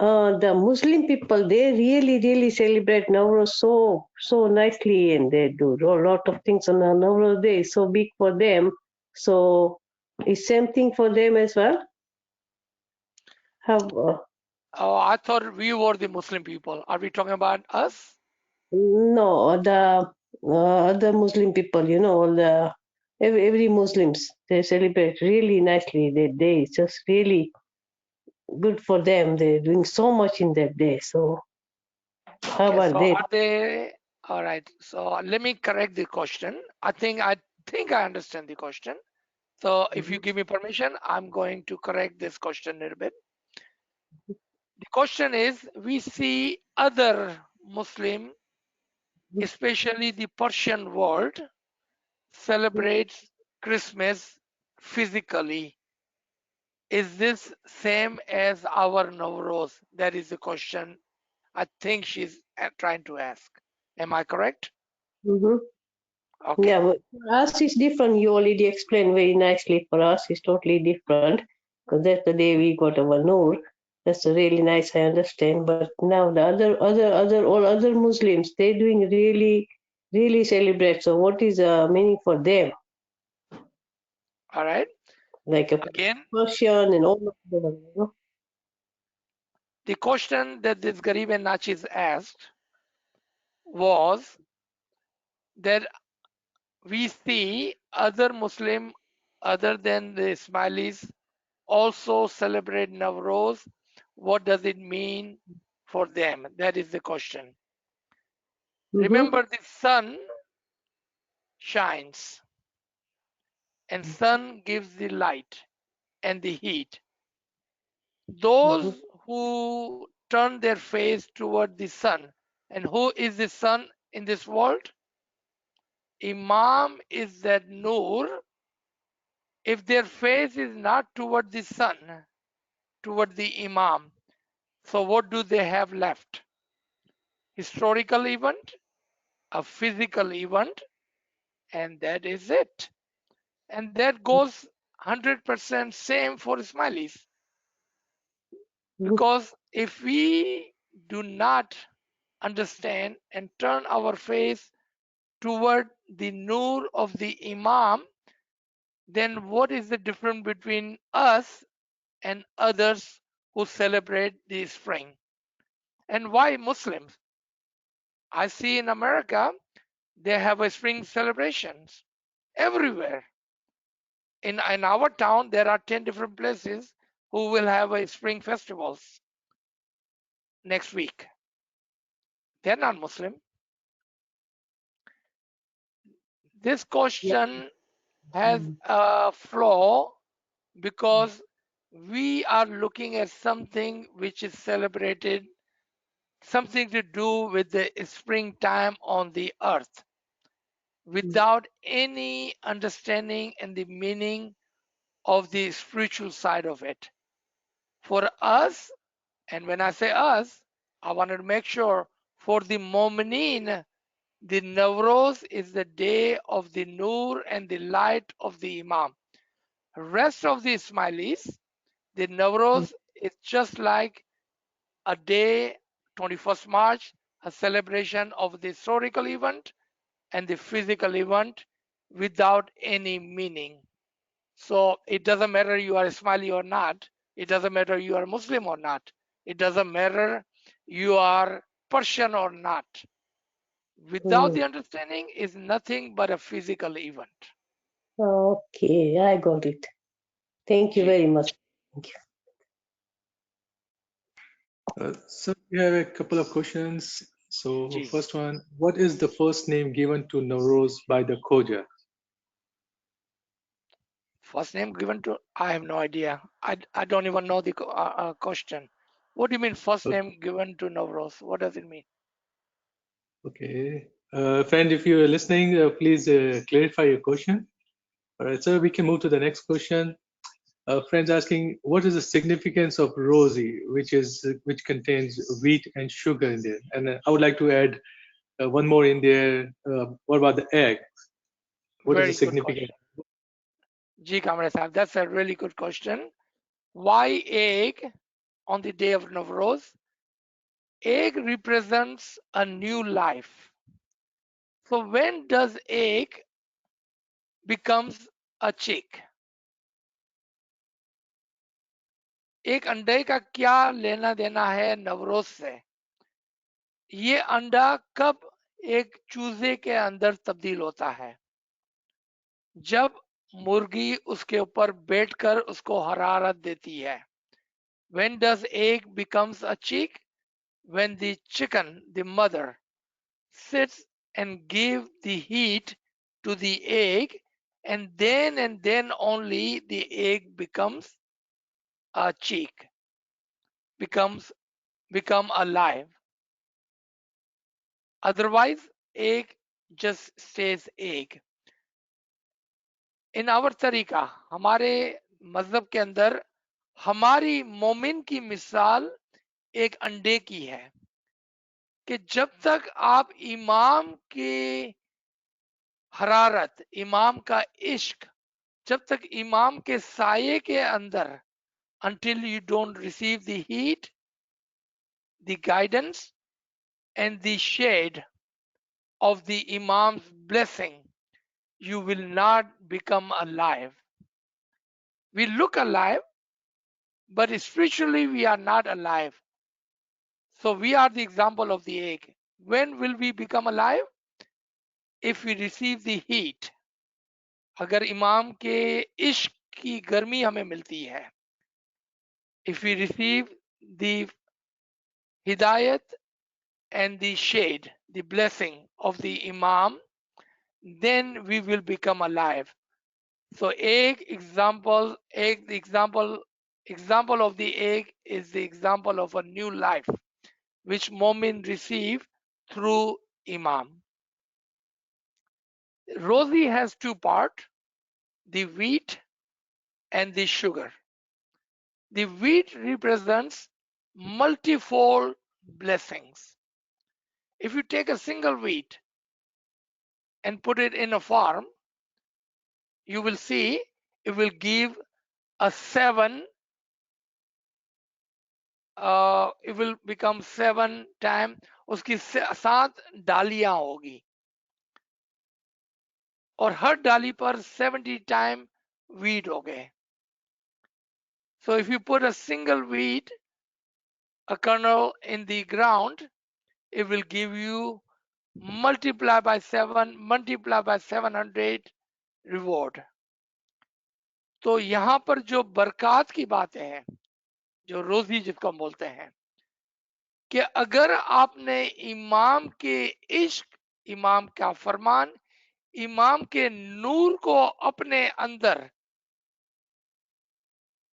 Speaker 3: the Muslim people, they really celebrate Naroz so nicely, and they do a lot of things on the Naroz day. It's so big for them. So is same thing for them as well? Have
Speaker 2: Oh, I thought we were the Muslim people. Are we talking about us?
Speaker 3: no, the other Muslim people, all the every Muslims, they celebrate really nicely that day. It's just really good for them. They're doing so much in that day. So how
Speaker 2: Okay,
Speaker 3: about
Speaker 2: so
Speaker 3: they?
Speaker 2: are they all right? So let me correct the question. I think I understand the question. So if you give me permission, I'm going to correct this question a little bit. The question is, we see other Muslim, especially the Persian world, celebrates Christmas physically. Is this same as our Nowruz? That is the question I think she's trying to ask. Am I correct?
Speaker 3: Mhm.
Speaker 2: Okay.
Speaker 3: Yeah, but for us it's different. You already explained very nicely. For us, it's totally different because that's the day we got our Noor. That's really nice. I understand. But now the all other Muslims, they doing really celebrate. So what is the meaning for them?
Speaker 2: All right.
Speaker 3: Like a
Speaker 2: Again,
Speaker 3: Persian and all of them.
Speaker 2: the question that this Garib and Nachis asked was that we see other Muslim other than the Ismailis also celebrate Nowruz. What does it mean for them? That is the question.
Speaker 3: Mm-hmm.
Speaker 2: Remember, the sun shines and sun gives the light and the heat.
Speaker 3: Mm-hmm.
Speaker 2: Those who turn their face toward the sun, and who is the sun in this world? Imam is that Noor. If their face is not toward the sun, toward the Imam, so what do they have left? Historical event, a physical event, and that is it. And that goes 100% same for Ismailis. Because if we do not understand and turn our face toward the Noor of the Imam, then what is the difference between us and others who celebrate the spring? And why Muslims? I see in America, they have a spring celebrations everywhere. In our town, there are 10 different places who will have a spring festivals next week. They're not Muslim. This question has a flaw because we are looking at something which is celebrated, something to do with the springtime on the earth, without any understanding and the meaning of the spiritual side of it. For us, and when I say us, I wanted to make sure for the Mu'mineen, the Nowruz is the day of the Noor and the light of the Imam. Rest of the Ismailis, the Nowruz is just like a day, 21st March, a celebration of the historical event and the physical event without any meaning. So it doesn't matter you are Ismaili or not. It doesn't matter you are Muslim or not. It doesn't matter you are Persian or not. Without the understanding is nothing but a physical event.
Speaker 3: Okay, I got it. Thank you
Speaker 2: Ji.
Speaker 3: very much. Thank you.
Speaker 4: So we have a couple of questions. So
Speaker 2: Ji.
Speaker 4: first one, what is the first name given to Naroz by the Khoja?
Speaker 2: First name given to, I have no idea. I don't even know the question. What do you mean first
Speaker 4: Okay.
Speaker 2: name given to Nowruz? What does it mean?
Speaker 4: Okay. Friend, if you are listening, please clarify your question. All right, so we can move to the next question. Friends asking, what is the significance of rosy, which contains wheat and sugar in there? And I would like to add one more in there. What about the egg? What is the
Speaker 2: Very good
Speaker 4: significance?
Speaker 2: question. Ji Kamra Sahib, that's a really good question. Why egg? on the day of Naroz. Egg represents a new life. So when does egg becomes a chick? एक अंडे का क्या लेना देना है नवरोज से? ये अंडा कब एक चूजे के अंदर तब्दील होता है? जब मुर्गी उसके ऊपर बैठकर उसको हरारत देती है. When does egg becomes a chick? When the chicken, the mother, sits and give the heat to the egg, and then only the egg becomes a chick, become alive. Otherwise, egg just stays egg. In our तरीका, हमारे मजहब के अंदर हमारी मोमिन की मिसाल एक अंडे की है कि जब तक आप इमाम की हरारत, इमाम का इश्क, जब तक इमाम के साये के अंदर, until you don't receive the heat, the guidance and the shade of the imam's blessing, you will not become alive. We look alive, but spiritually we are not alive. So we are the example of the egg. When will we become alive? If we receive the heat. अगर इमाम के इश्क की गर्मी हमें मिलती है. If we receive the hidayat and the shade, the blessing of the imam, then we will become alive. So egg example, the example of the egg is the example of a new life which Momin receive through Imam. Rosi has two parts, the wheat and the sugar. The wheat represents multifold blessings. If you take a single wheat and put it in a farm, you will see it will give a 7, it will become 7 times, उसकी 7 डालियां होगी और हर डाली पर 70 time wheat हो गए. So if you put a single wheat, a kernel in the ground, it will give you multiply by 7, multiply by 700 reward. तो यहाँ पर जो बरकत की बातें हैं, जो रोजी जिसको हम बोलते हैं, कि अगर आपने इमाम के इश्क, इमाम का फरमान, इमाम के नूर को अपने अंदर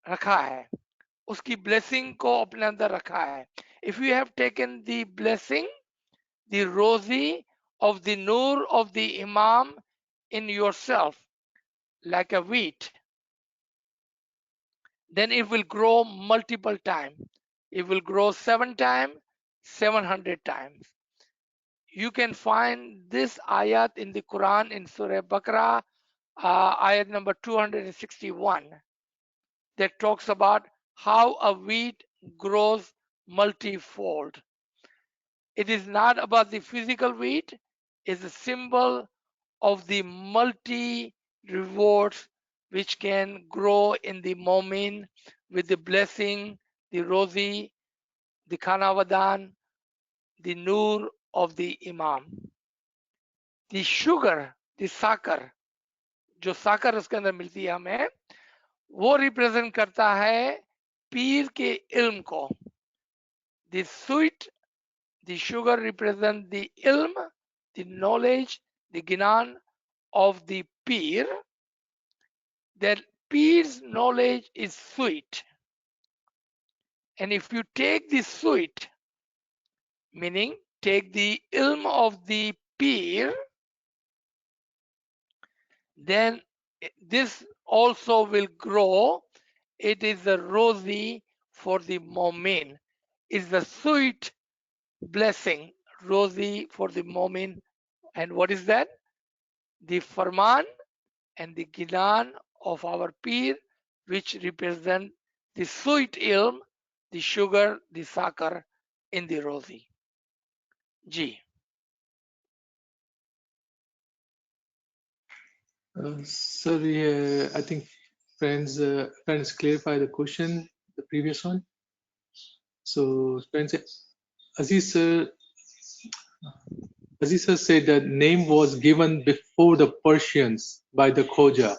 Speaker 2: रखा है, उसकी ब्लेसिंग को अपने अंदर रखा है. If you have taken the blessing, the rozi of the nur of the imam in yourself like a wheat, then it will grow multiple times. It will grow 7 times, 700 times. You can find this ayat in the Quran in Surah Baqarah, ayat number 261, that talks about how a wheat grows multifold. It is not about the physical wheat, it's a symbol of the multi rewards which can grow in the Momin with the blessing, the Rozi, the Khanavadan, the Nur of the Imam. The sugar, the sakar, जो साकर उसके अंदर मिलती है हमें, वो represent करता है पीर के इल्म को. The sweet, the sugar represent the ilm, the knowledge, the gnan of the peer. That peer's knowledge is sweet. And if you take the sweet, meaning take the ilm of the peer, then this also will grow. It is the rosy for the Momin. It's the sweet blessing, rosy for the Momin. And what is that? The Farman and the Ginan of our Peer, which represent the sweet ilm the sugar, the sakar in the roti. Ji.
Speaker 4: Sir, I think friends clarify the question, the previous one. So friends, Aziz sir said that name was given before the Persians by the Khoja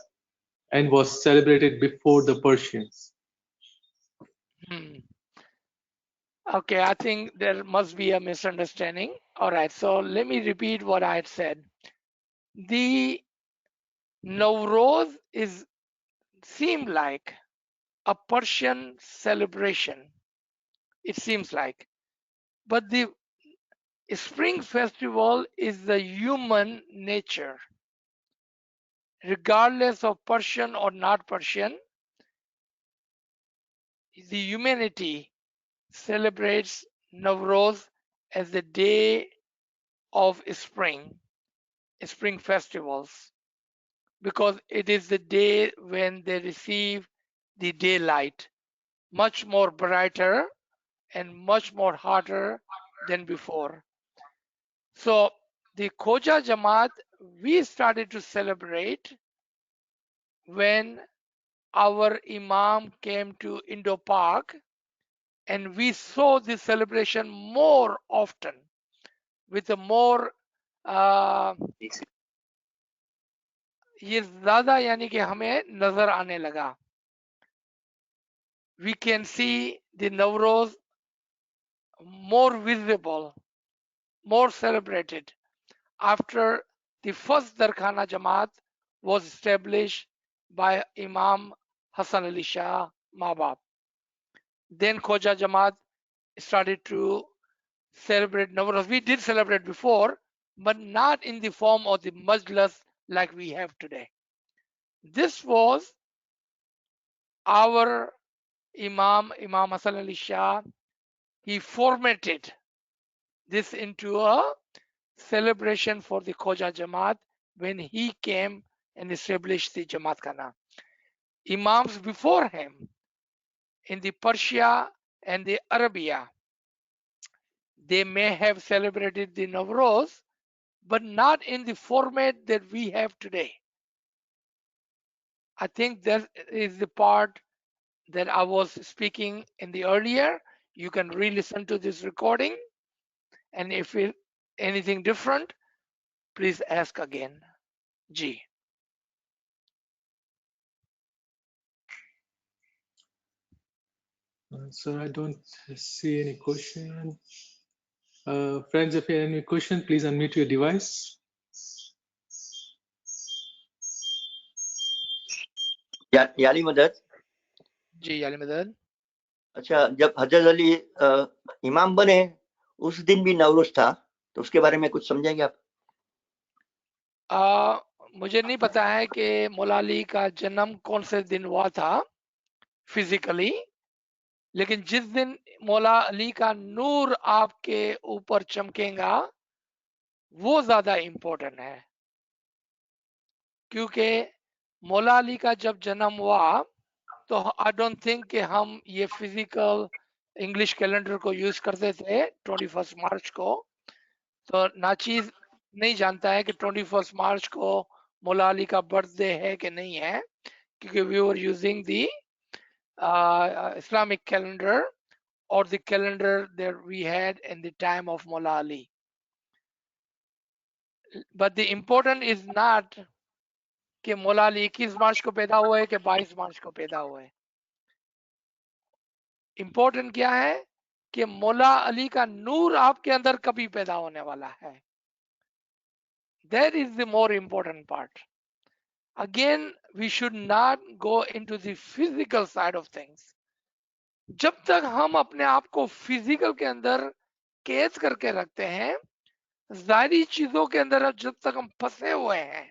Speaker 4: and was celebrated before the Persians.
Speaker 2: Okay, I think there must be a misunderstanding. All right, so let me repeat what I had said. The Naroz seemed like a Persian celebration. It seems like, but the Spring Festival is the human nature. Regardless of Persian or not Persian, the humanity celebrates Navroz as the day of spring festivals, because it is the day when they receive the daylight, much more brighter and much more hotter than before. So the Khoja Jamaat, we started to celebrate when our Imam came to Indo-Pak, and we saw this celebration more often with a more ये ज्यादा यानी कि हमें नजर आने लगा. We can see the Navroz more visible, more celebrated after the first Darkhana Jamaat was established by Imam Hassan Ali Shah Mabab. Then Khoja Jamaat started to celebrate Navroz. We did celebrate before, but not in the form of the majlis like we have today. This was our Imam Hassan Ali Shah. He formatted this into a celebration for the Khoja Jamaat when he came and established the Jamaat Khana. Imams before him in the Persia and the Arabia, they may have celebrated the Navroz, but not in the format that we have today. I think that is the part that I was speaking in the earlier. You can re-listen to this recording, and if it, anything different, please ask again. G.
Speaker 4: Sir, I don't see any question. Friends, if you have any question, please unmute your device.
Speaker 5: याली मदद
Speaker 2: जी याली मदद.
Speaker 5: अच्छा, जब हजरत अली इमाम बने उस दिन भी नवरोज था, तो उसके बारे में कुछ समझेंगे आप?
Speaker 2: मुझे नहीं पता है कि मौला अली का जन्म कौन से दिन हुआ था फिजिकली, लेकिन जिस दिन मौला अली का नूर आपके ऊपर चमकेगा वो ज्यादा इम्पोर्टेंट है, क्योंकि मौला अली का जब जन्म हुआ तो आई डोंट थिंक कि हम ये फिजिकल इंग्लिश कैलेंडर को यूज करते थे 21 मार्च को. तो नाचीज नहीं जानता है कि 21 मार्च को मौला अली का बर्थडे है कि नहीं है, क्योंकि we were using the Islamic calendar or the calendar that we had in the time of Mawla Ali. But the important is not कि मौला अली 21 मार्च को पैदा हुए कि 22 मार्च को पैदा हुए. इंपॉर्टेंट क्या है कि मौला अली का नूर आपके अंदर कभी पैदा होने वाला है. That is the more important part. Again, we should not go into the physical side of things. जब तक हम अपने आप को फिजिकल के अंदर कैद करके रखते हैं, जाहिरी चीजों के अंदर जब तक हम फंसे हुए हैं,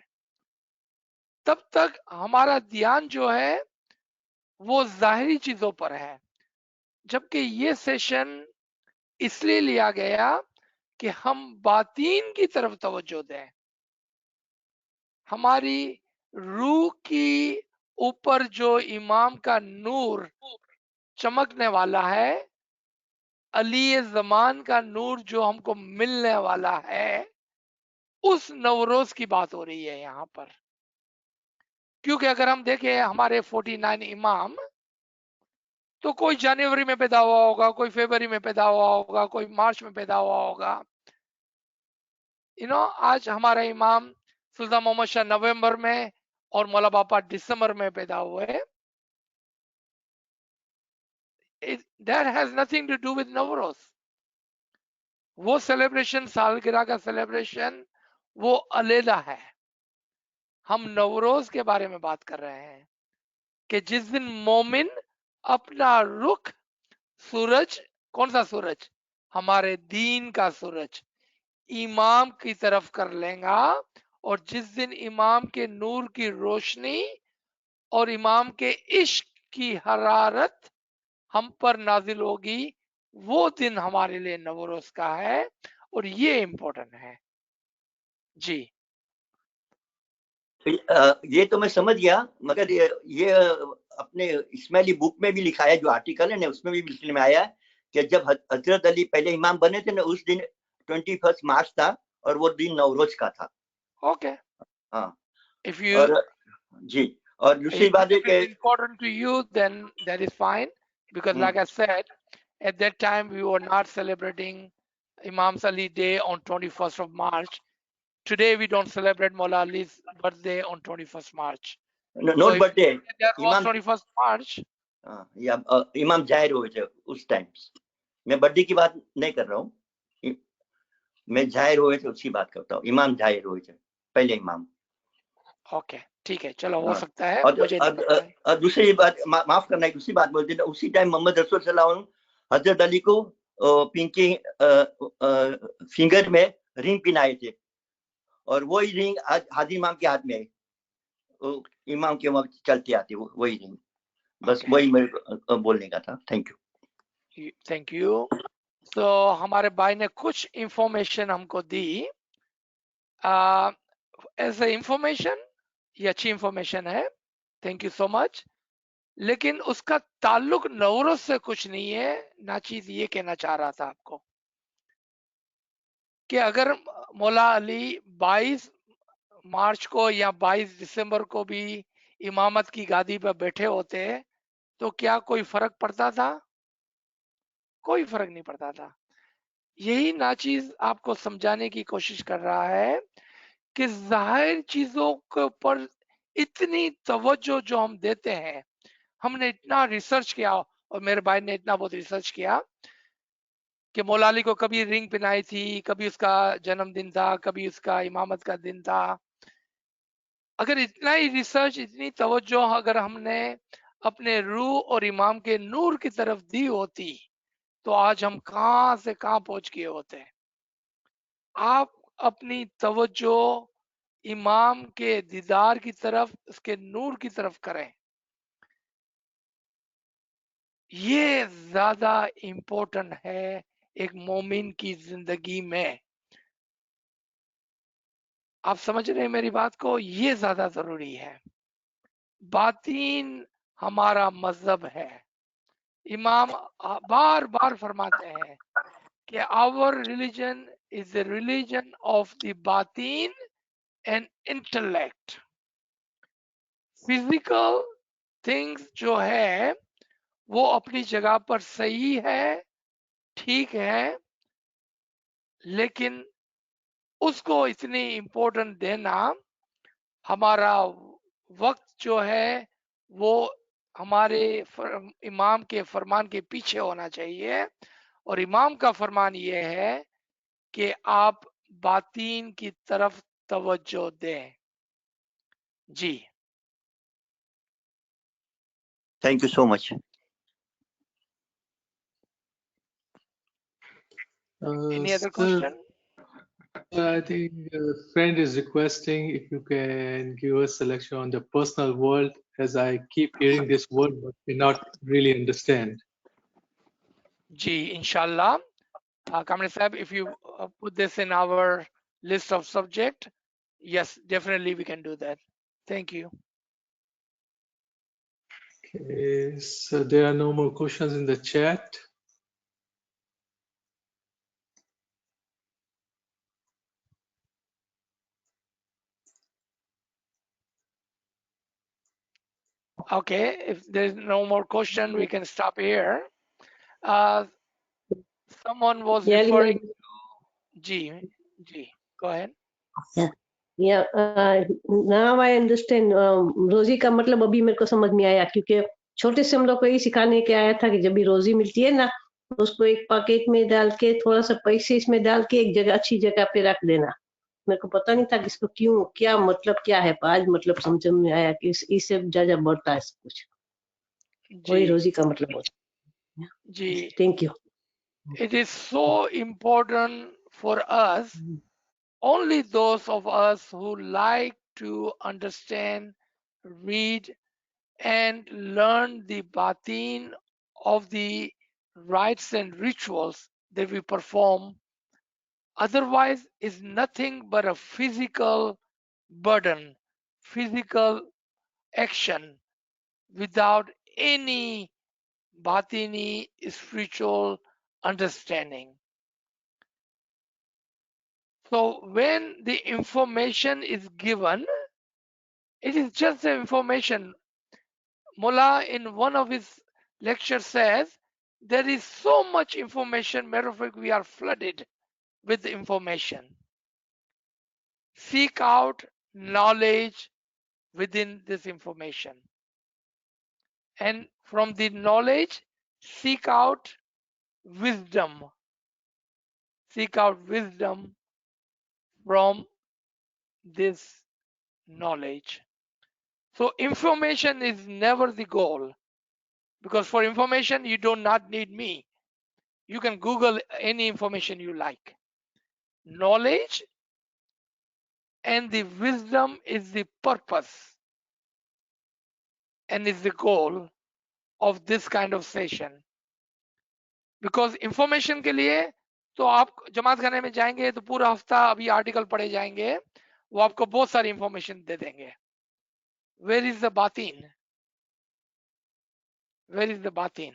Speaker 2: तब तक हमारा ध्यान जो है वो जाहिरी चीजों पर है. जबकि ये सेशन इसलिए लिया गया कि हम बातीन की तरफ तवज्जो दें. हमारी रूह की ऊपर जो इमाम का नूर चमकने वाला है अली ज़मान का नूर जो हमको मिलने वाला है, उस नवरोज की बात हो रही है यहाँ पर। क्योंकि अगर हम देखें हमारे 49 इमाम, तो कोई जनवरी में पैदा हुआ होगा, कोई फरवरी में पैदा हुआ होगा, कोई मार्च में पैदा हुआ होगा। आज हमारा इमाम सुल्तान मोहम्मद शाह नवंबर में और मौला बापा दिसंबर में पैदा हुए। That has nothing to do with Navroz. वो सेलिब्रेशन, सालगिरह का सेलिब्रेशन, वो अलग है। हम नवरोज के बारे में बात कर रहे हैं कि जिस दिन मोमिन अपना रुख सूरज, कौन सा सूरज? हमारे दीन का सूरज इमाम की तरफ कर लेगा, और जिस दिन इमाम के नूर की रोशनी और इमाम के इश्क की हरारत हम पर नाजिल होगी, वो दिन हमारे लिए नवरोज का है, और ये इम्पोर्टेंट है जी।
Speaker 5: ये तो मैं समझ गया, मगर ये अपने इस्माइली बुक में भी लिखा है, जो आर्टिकल है ना, उसमें भी लिखने में आया है कि जब हजरत अली पहले इमाम बने थे ना, उस दिन 21 मार्च था और वो दिन नवरोज का था।
Speaker 2: ओके,
Speaker 5: हाँ,
Speaker 2: इफ यू
Speaker 5: और जी, और दूसरी बात है कि
Speaker 2: important to you, then that is fine, because like I said, at that time we were not celebrating Imam Ali Day on 21st of March. Today we don't celebrate Maula Ali's birthday on 21st March.
Speaker 5: Note birthday,
Speaker 2: That was
Speaker 5: इमाम
Speaker 2: 21st March.
Speaker 5: या इमाम जाहिर हुए थे उस time. मैं birthday की बात नहीं कर रहा हूँ, मैं जाहिर हुए थे उसकी बात करता हूँ। इमाम जाहिर हुए थे, पहले इमाम।
Speaker 2: ओके, ठीक है, चलो, हो सकता है,
Speaker 5: और
Speaker 2: मुझे नहीं पता है।
Speaker 5: दूसरी बात, माफ करना, एक दूसरी बात बोलते थे, उसी टाइम मोहम्मद रसूल सल्लल्लाहु अलैहि वसल्लम हजरत अली को पिंकी फिंगर में रिंग पिनाए थे, और वही रिंग आज हाजी इमाम के हाथ में है, इमाम के वक्त चलती आती है वही रिंग। बस वही मेरे को बोलने का था। Thank you.
Speaker 2: Thank you. तो हमारे भाई ने कुछ इंफॉर्मेशन हमको दी। एज ए इंफॉर्मेशन, ये अच्छी इंफॉर्मेशन है, थैंक यू सो मच, लेकिन उसका ताल्लुक नवरोज से कुछ नहीं है। नाचीज ये कहना चाह रहा था आपको कि अगर मौला अली 22 मार्च को या 22 दिसंबर को भी इमामत की गादी पर बैठे होते तो क्या कोई फर्क पड़ता था? कोई फर्क नहीं पड़ता था। यही नाचीज आपको समझाने की कोशिश कर रहा है कि जाहिर चीजों के ऊपर इतनी तवज्जो जो हम देते हैं, हमने इतना रिसर्च किया, और मेरे भाई ने इतना बहुत रिसर्च किया कि मौला अली को कभी रिंग पहनाई थी, कभी उसका जन्मदिन था, कभी उसका इमामत का दिन था। अगर इतना ही रिसर्च, इतनी तवज्जो अगर हमने अपने रूह और इमाम के नूर की तरफ दी होती, तो आज हम कहां से कहां पहुंच गए होते। आप अपनी तवज्जो इमाम के दीदार की तरफ, उसके नूर की तरफ करें, ये ज्यादा इम्पोर्टेंट है एक मोमिन की जिंदगी में। आप समझ रहे हैं मेरी बात को? ये ज्यादा जरूरी है। बातीन हमारा मजहब है। इमाम बार बार फरमाते हैं कि our religion is the religion of the बातीन एंड इंटेलेक्ट। फिजिकल थिंग्स जो है वो अपनी जगह पर सही है, ठीक है, लेकिन उसको इतनी इम्पोर्टेंट देना, हमारा वक्त जो है वो हमारे इमाम के फरमान के पीछे होना चाहिए। और इमाम का फरमान ये है कि आप बातीन की तरफ तवज्जो दें। जी,
Speaker 5: thank you so much.
Speaker 2: Any other
Speaker 4: Sir,
Speaker 2: question?
Speaker 4: I think a friend is requesting if you can give us selection on the personal world, as I keep hearing this word but cannot really understand.
Speaker 2: जी, इंशाल्लाह। Kamran Sahib, if you put this in our list of subject, yes, definitely we can do that. Thank you.
Speaker 4: Okay, so there are no more questions in the chat.
Speaker 2: Okay, if there's no more question, we can stop here. Someone was
Speaker 3: Yeah,
Speaker 2: referring to G. Go ahead.
Speaker 3: Yeah, now I understand. रोजी का मतलब अभी मेरे को समझ में आया, क्योंकि छोटे से हम लोग को यही सिखाने के आया था कि जब भी रोजी मिलती है ना, उसको एक पैकेट में डाल के थोड़ा सा पैसे इसमें डाल के एक जगह अच्छी जगह पे रख देना। मेरे को पता नहीं था कि इसको क्यों, क्या मतलब क्या है, आज मतलब समझ में आया कि इससे ज्यादा बढ़ता है सब कुछ। वही रोजी का मतलब होता है।
Speaker 2: जी,
Speaker 3: thank you.
Speaker 2: it is so important for us, only those of us who like to understand, read, and learn the batin of the rites and rituals that we perform. Otherwise, is nothing but a physical burden, physical action without any batini spiritual understanding. So when the information is given, it is just the information. Mullah in one of his lectures says, there is so much information, matter of fact, we are flooded with information. Seek out knowledge within this information. And from the knowledge, seek out wisdom. Seek out wisdom from this knowledge. So information is never the goal, because for information you do not need me. You can Google any information you like. Knowledge and the wisdom is the purpose and is the goal of this kind of session. Because information के लिए तो आप जमात खाने में जाएंगे तो पूरा हफ्ता अभी आर्टिकल पढ़े जाएंगे, वो आपको बहुत सारी इंफॉर्मेशन दे देंगे. Where is the batin? Where is the batin?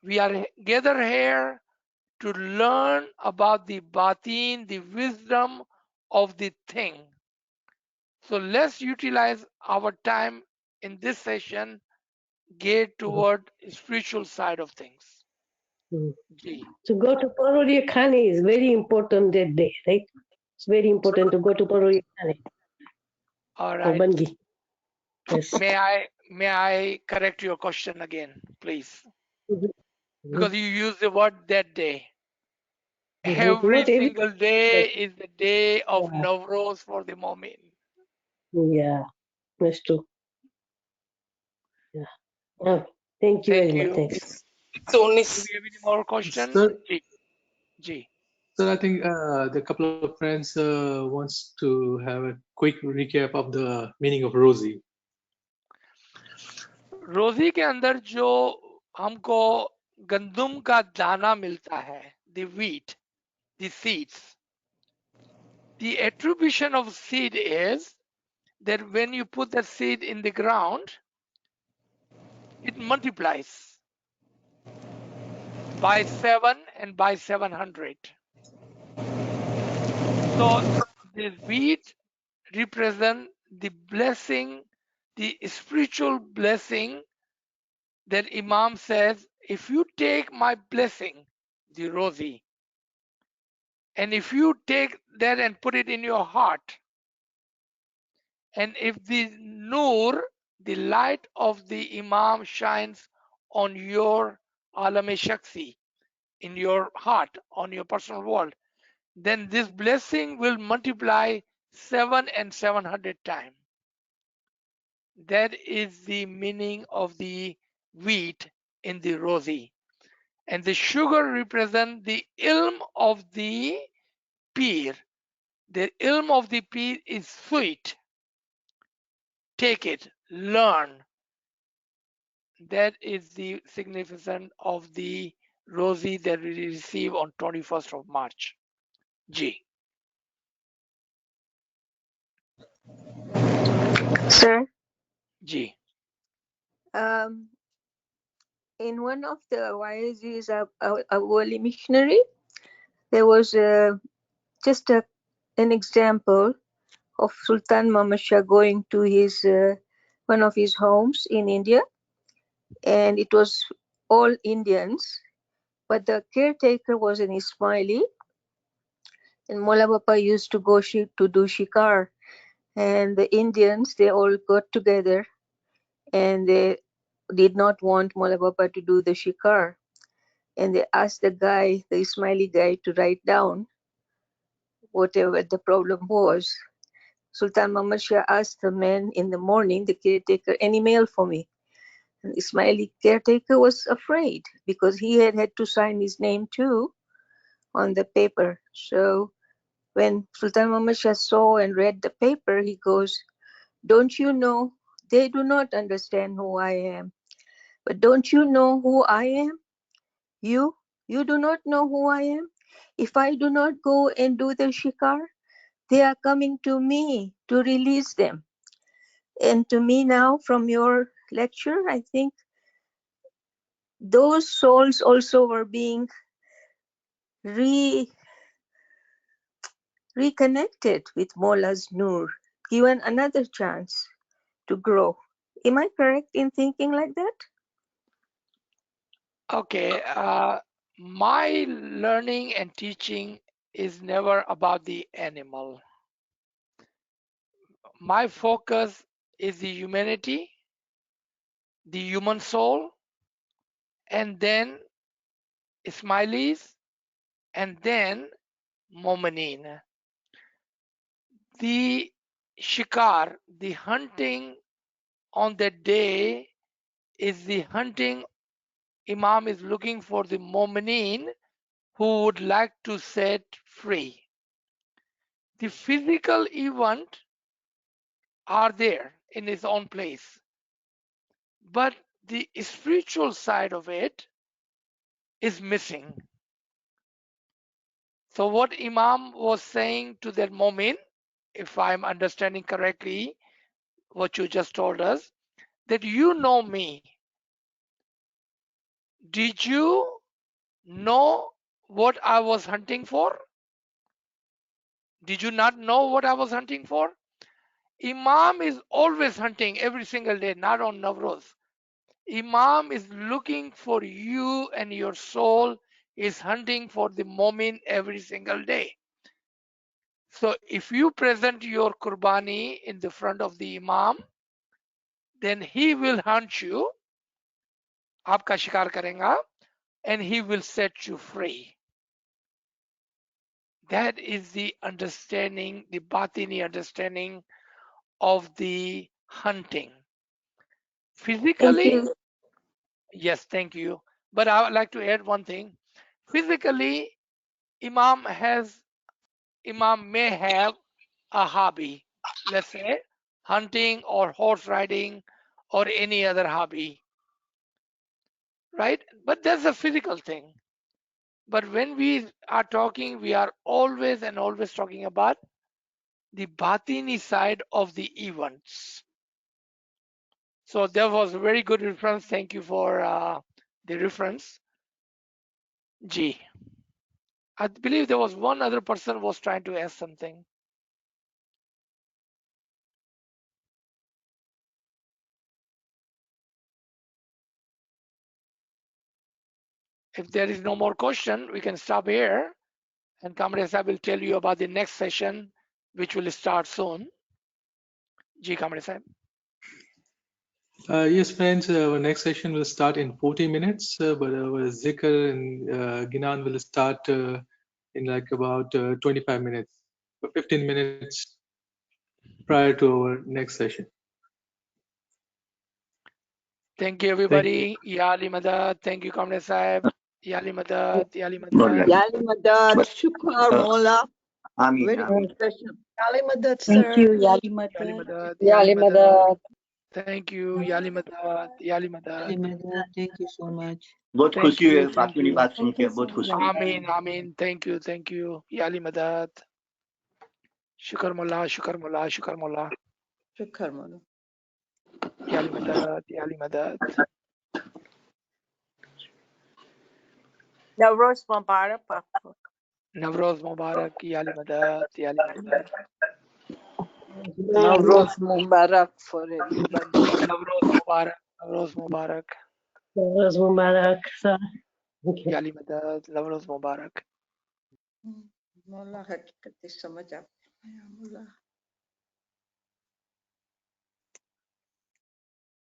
Speaker 2: We are gathered here to learn about the batin, the wisdom of the thing. So let's utilize our time in this session geared toward spiritual side of things. Ji.
Speaker 3: To go to Paroriya Khane is very important that day, right? It's very important to go to Paroriya Khane.
Speaker 2: All right.
Speaker 3: Bangi. Yes.
Speaker 2: May I correct your question again, please? Because you used the word that day. Every
Speaker 3: Not every-
Speaker 2: single day is the day of
Speaker 3: Yeah.
Speaker 2: Naroz for the Mu'min.
Speaker 3: Yeah, that's true. Yeah. Oh, thank you
Speaker 2: Thank
Speaker 3: very
Speaker 2: you.
Speaker 3: much. Thanks.
Speaker 5: So only
Speaker 2: Do we have any more questions?
Speaker 4: Sir,
Speaker 2: Ji.
Speaker 4: sir, I think the couple of friends wants to have a quick recap of the meaning of Rosie.
Speaker 2: रोजी के अंदर जो हमको गंदुम का दाना मिलता है, the wheat, the seeds. The attribution of seed is that when you put the seed in the ground, it multiplies by 7 and by 700. So the wheat represent the blessing, the spiritual blessing that Imam says, if you take my blessing, the Rozi, and if you take that and put it in your heart, and if the Nur, the light of the Imam shines on your Alam-e-Shaksi, in your heart, on your personal world, then this blessing will multiply 7 and 700 times. That is the meaning of the wheat in the Rozi. And the sugar represents the ilm of the peer. The ilm of the peer is sweet. Take it, learn. That is the significance of the Rozi that we receive on 21st of March. G.
Speaker 6: Sir,
Speaker 2: G.
Speaker 6: In one of the YAZ's early missionary, there was just an example of Sultan Muhammad Shah going to his one of his homes in India, and it was all Indians, but the caretaker was an Ismaili, and Mola Bapa used to go to do shikar, and the Indians, they all got together and they did not want Mola Bapa to do the shikar, and they asked the guy, the Ismaili guy, to write down whatever the problem was. Sultan Muhammad Shah asked the man in the morning, the caretaker, any mail for me? And Ismaili caretaker was afraid because he had to sign his name too on the paper. So when Sultan Muhammad Shah saw and read the paper, he goes, don't you know, they do not understand who I am. But don't you know who I am? You do not know who I am? If I do not go and do the shikar, they are coming to me to release them. And to me now, from your lecture, I think those souls also were being reconnected with Mola's Nur, given another chance to grow. Am I correct in thinking like that?
Speaker 2: Okay, my learning and teaching is never about the animal. My focus is the humanity, the human soul, and then Ismailis, and then Momineen. The shikar, the hunting on that day is the hunting. Imam is looking for the Momineen who would like to set free. The physical event are there in its own place, but the spiritual side of it is missing. So what Imam was saying to that Momin, if I'm understanding correctly what you just told us, that you know me. Did you know what I was hunting for? Did you not know what I was hunting for? Imam is always hunting every single day, not on Naroz. Imam is looking for you, and your soul is hunting for the Momin every single day. So if you present your Qurbani in the front of the Imam, then he will hunt you, aapka shikar karenga, and he will set you free. That is the understanding, the Batini understanding of the hunting. Physically, yes, thank you. But I would like to add one thing. Physically, Imam may have a hobby, let's say hunting or horse riding or any other hobby, right? But that's a physical thing. But when we are talking, we are always and always talking about the Batini side of the events. So that was a very good reference. Thank you for the reference. G. I believe there was one other person was trying to ask something. If there is no more question, we can stop here. And Kamre Sahib will tell you about the next session, which will start soon. Ji Kamre Sahib.
Speaker 4: Yes, friends, our next session will start in 40 minutes, but our zikr and Ginan will start in like about 25 minutes, or 15 minutes prior to our next session.
Speaker 2: Thank you, everybody. Ya Ali Madad. Thank you, Kamre Sahib. Ya Ali Madad. Ya Ali
Speaker 5: All
Speaker 2: Madad.
Speaker 5: right.
Speaker 7: Yali Madad, Shukar Mola.
Speaker 5: Ameen,
Speaker 7: Very
Speaker 5: ameen.
Speaker 7: good session. Yali Madad,
Speaker 8: Thank
Speaker 7: sir.
Speaker 8: you, Yali
Speaker 2: Ya Ali
Speaker 8: Madad.
Speaker 2: Madad.
Speaker 9: Ya
Speaker 2: Ya Ali
Speaker 9: Ali
Speaker 2: Madad.
Speaker 9: Madad.
Speaker 2: Thank you, Ya Ali Madad. Ya Ali
Speaker 8: Yali
Speaker 2: Madad.
Speaker 8: Madad, thank you so much.
Speaker 5: बहुत
Speaker 2: Thank
Speaker 5: खुशी हुई
Speaker 2: you. Thank
Speaker 5: बातूनी
Speaker 2: you.
Speaker 5: बात सुन के बहुत खुशी हुई
Speaker 2: Amin. Amin. Thank you. Thank you. Ya Ali Madad. Shukar Mullah. Shukar Mullah. Shukar Mullah.
Speaker 7: Shukar Mola.
Speaker 2: Ya Ali Madad. Ya Ali Madad.
Speaker 7: Naroz Mubarak.
Speaker 2: Naroz Mubarak. Ya Ali Madad. Ya Ali Madad.
Speaker 7: Naroz Mubarak for everybody.
Speaker 2: Naroz Mubarak. Naroz Mubarak.
Speaker 3: Naroz Mubarak, sir. Thank you.
Speaker 2: یالی مدد Naroz Mubarak.
Speaker 7: مولا حقیقت سمجھ آپ